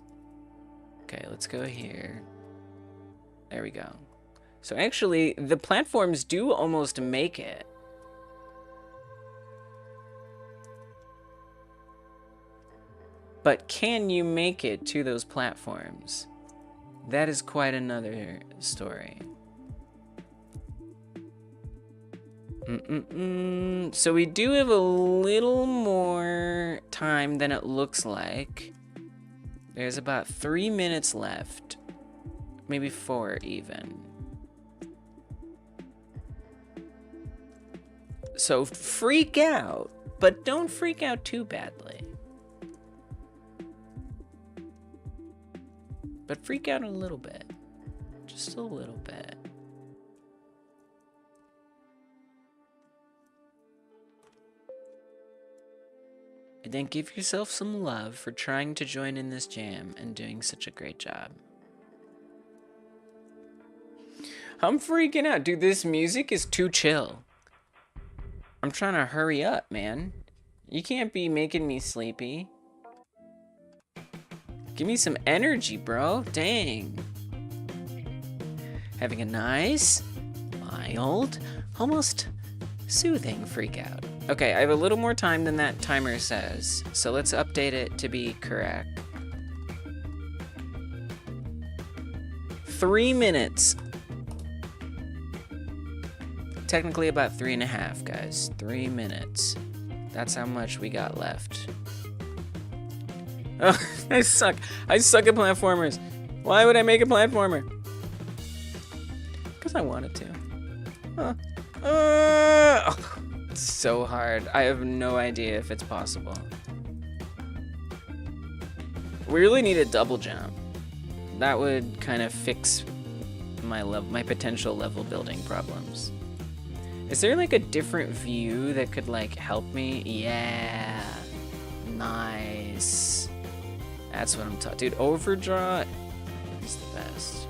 Okay, let's go here. There we go. So actually, the platforms do almost make it. But can you make it to those platforms? That is quite another story. So we do have a little more time than it looks like. There's about 3 minutes left. Maybe 4 even. So freak out, but don't freak out too badly. But freak out a little bit. Just a little bit. And then give yourself some love for trying to join in this jam and doing such a great job. I'm freaking out. Dude, this music is too chill. I'm trying to hurry up, man. You can't be making me sleepy. Give me some energy, bro. Dang. Having a nice, mild, almost soothing freak out. Okay, I have a little more time than that timer says, so let's update it to be correct. 3 minutes. technically about 3.5, guys. 3 minutes. That's how much we got left. Oh, I suck. I suck at platformers. Why would I make a platformer? Because I wanted to. It's so hard. I have no idea if it's possible. We really need a double jump. That would kind of fix my potential level building problems. Is there like a different view that could like help me? Yeah. Nice. That's what I'm talking. Dude, overdraw is the best.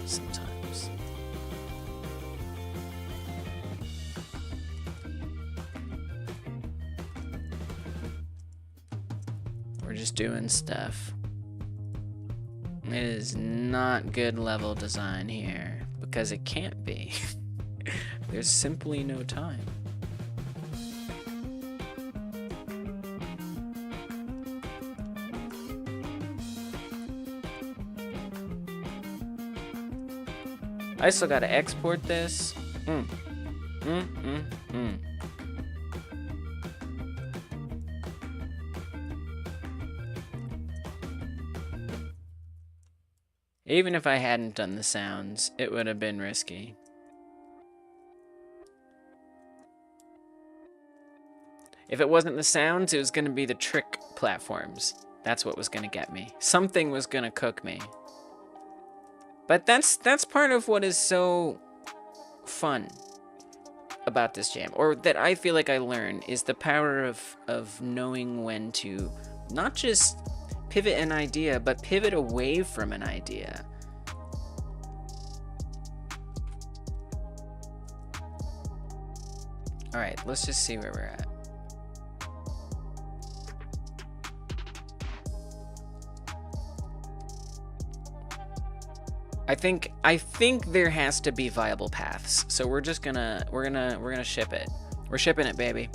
Sometimes. We're just doing stuff. It is not good level design here because it can't be. There's simply no time. I still gotta export this. Even if I hadn't done the sounds, it would have been risky. If it wasn't the sounds, it was gonna be the trick platforms. That's what was gonna get me. Something was gonna cook me. But that's part of what is so fun about this jam, or that I feel like I learn, is the power of knowing when to not just pivot an idea, but pivot away from an idea. All right, let's just see where we're at. I think there has to be viable paths. So we're gonna ship it. We're shipping it, baby.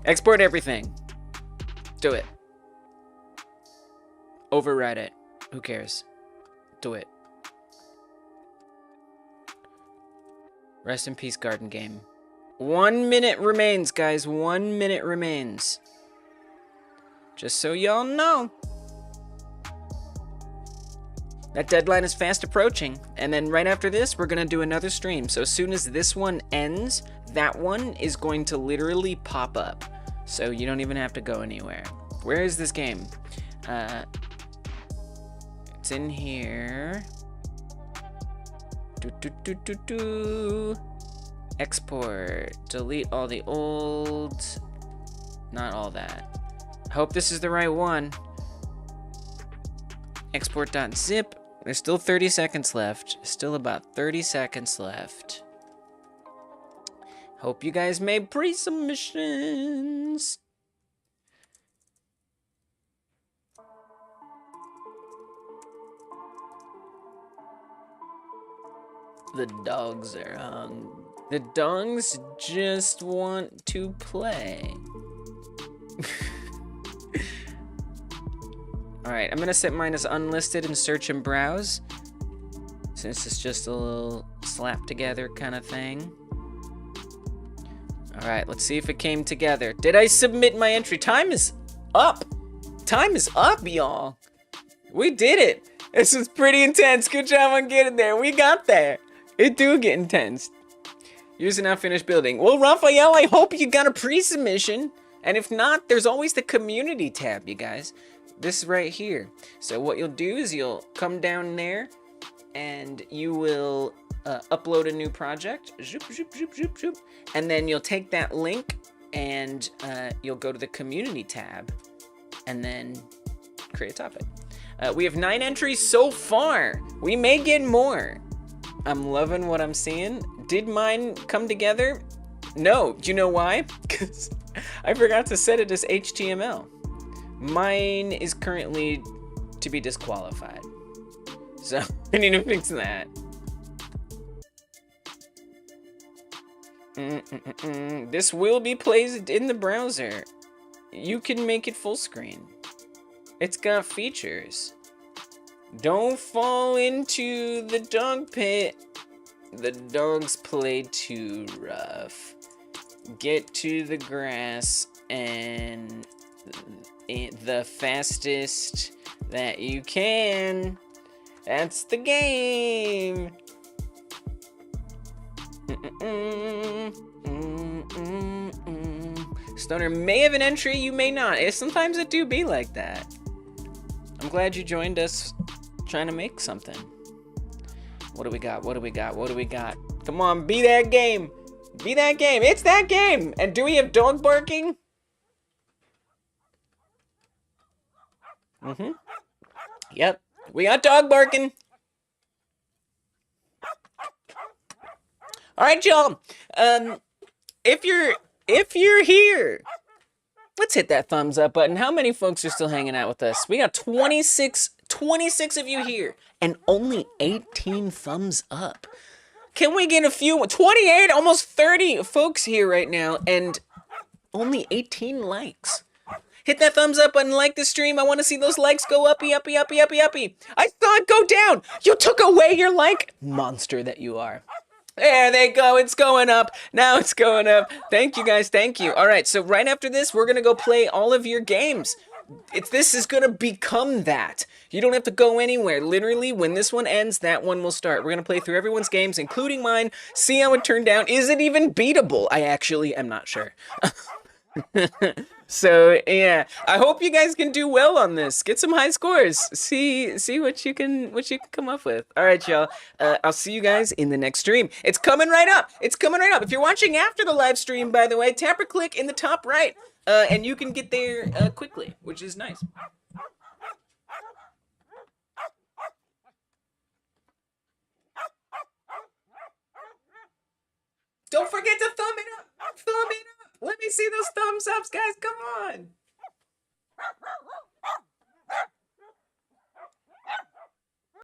Export everything. Do it. Override it. Who cares? Do it. Rest in peace, garden game. 1 minute remains, guys. 1 minute remains. Just so y'all know. That deadline is fast approaching, and then right after this, we're gonna do another stream. So as soon as this one ends, that one is going to literally pop up. So you don't even have to go anywhere. Where is this game? It's in here. Export. Delete all the old. Not all that. Hope this is the right one. Export.zip. There's still 30 seconds left. Still about 30 seconds left. Hope you guys made pre-submissions. The dogs are hungry. The dogs just want to play. Alright, I'm gonna set mine as unlisted and search and browse, since it's just a little slap together kind of thing. Alright, let's see if it came together. Did I submit my entry? Time is up! Time is up, y'all! We did it! This was pretty intense. Good job on getting there. We got there. It do get intense. Here's an unfinished building. Well, Raphael, I hope you got a pre-submission. And if not, there's always the community tab, you guys. This right here. So what you'll do is you'll come down there and you will upload a new project. Zoop, zoop, zoop, zoop, zoop. And then you'll take that link and you'll go to the community tab and then create a topic. We have 9 entries so far. We may get more. I'm loving what I'm seeing. Did mine come together? No. Do you know why? Because I forgot to set it as HTML. Mine is currently to be disqualified. So I need to fix that. This will be placed in the browser. You can make it full screen. It's got features. Don't fall into the dog pit. The dogs play too rough. Get to the grass and the fastest that you can. That's the game. Stoner may have an entry, you may not. Sometimes it do be like that. I'm glad you joined us trying to make something. What do we got? What do we got? What do we got? Come on, be that game. Be that game. It's that game. And do we have dog barking? Mm-hmm. Yep. We got dog barking. All right, y'all. If you're here, let's hit that thumbs up button. How many folks are still hanging out with us? We got 26 of you here and only 18 thumbs up. Can we get a few? 28, almost 30 folks here right now and only 18 likes. Hit that thumbs up button, like the stream. I want to see those likes go uppy, uppy, uppy, uppy, uppy. I saw it go down. You took away your like. Monster that you are. There they go. It's going up. Now it's going up. Thank you, guys. Thank you. All right, so right after this, we're going to go play all of your games. This is going to become that. You don't have to go anywhere. Literally, when this one ends, that one will start. We're going to play through everyone's games, including mine, see how it turned out. Is it even beatable? I actually am not sure. So yeah, I hope you guys can do well on this. Get some high scores. See what you can come up with. All right, y'all. I'll see you guys in the next stream. It's coming right up. It's coming right up. If you're watching after the live stream, by the way, tap or click in the top right, and you can get there quickly, which is nice. Don't forget to thumb it up. Thumb it up. Let me see those thumbs ups, guys. Come on.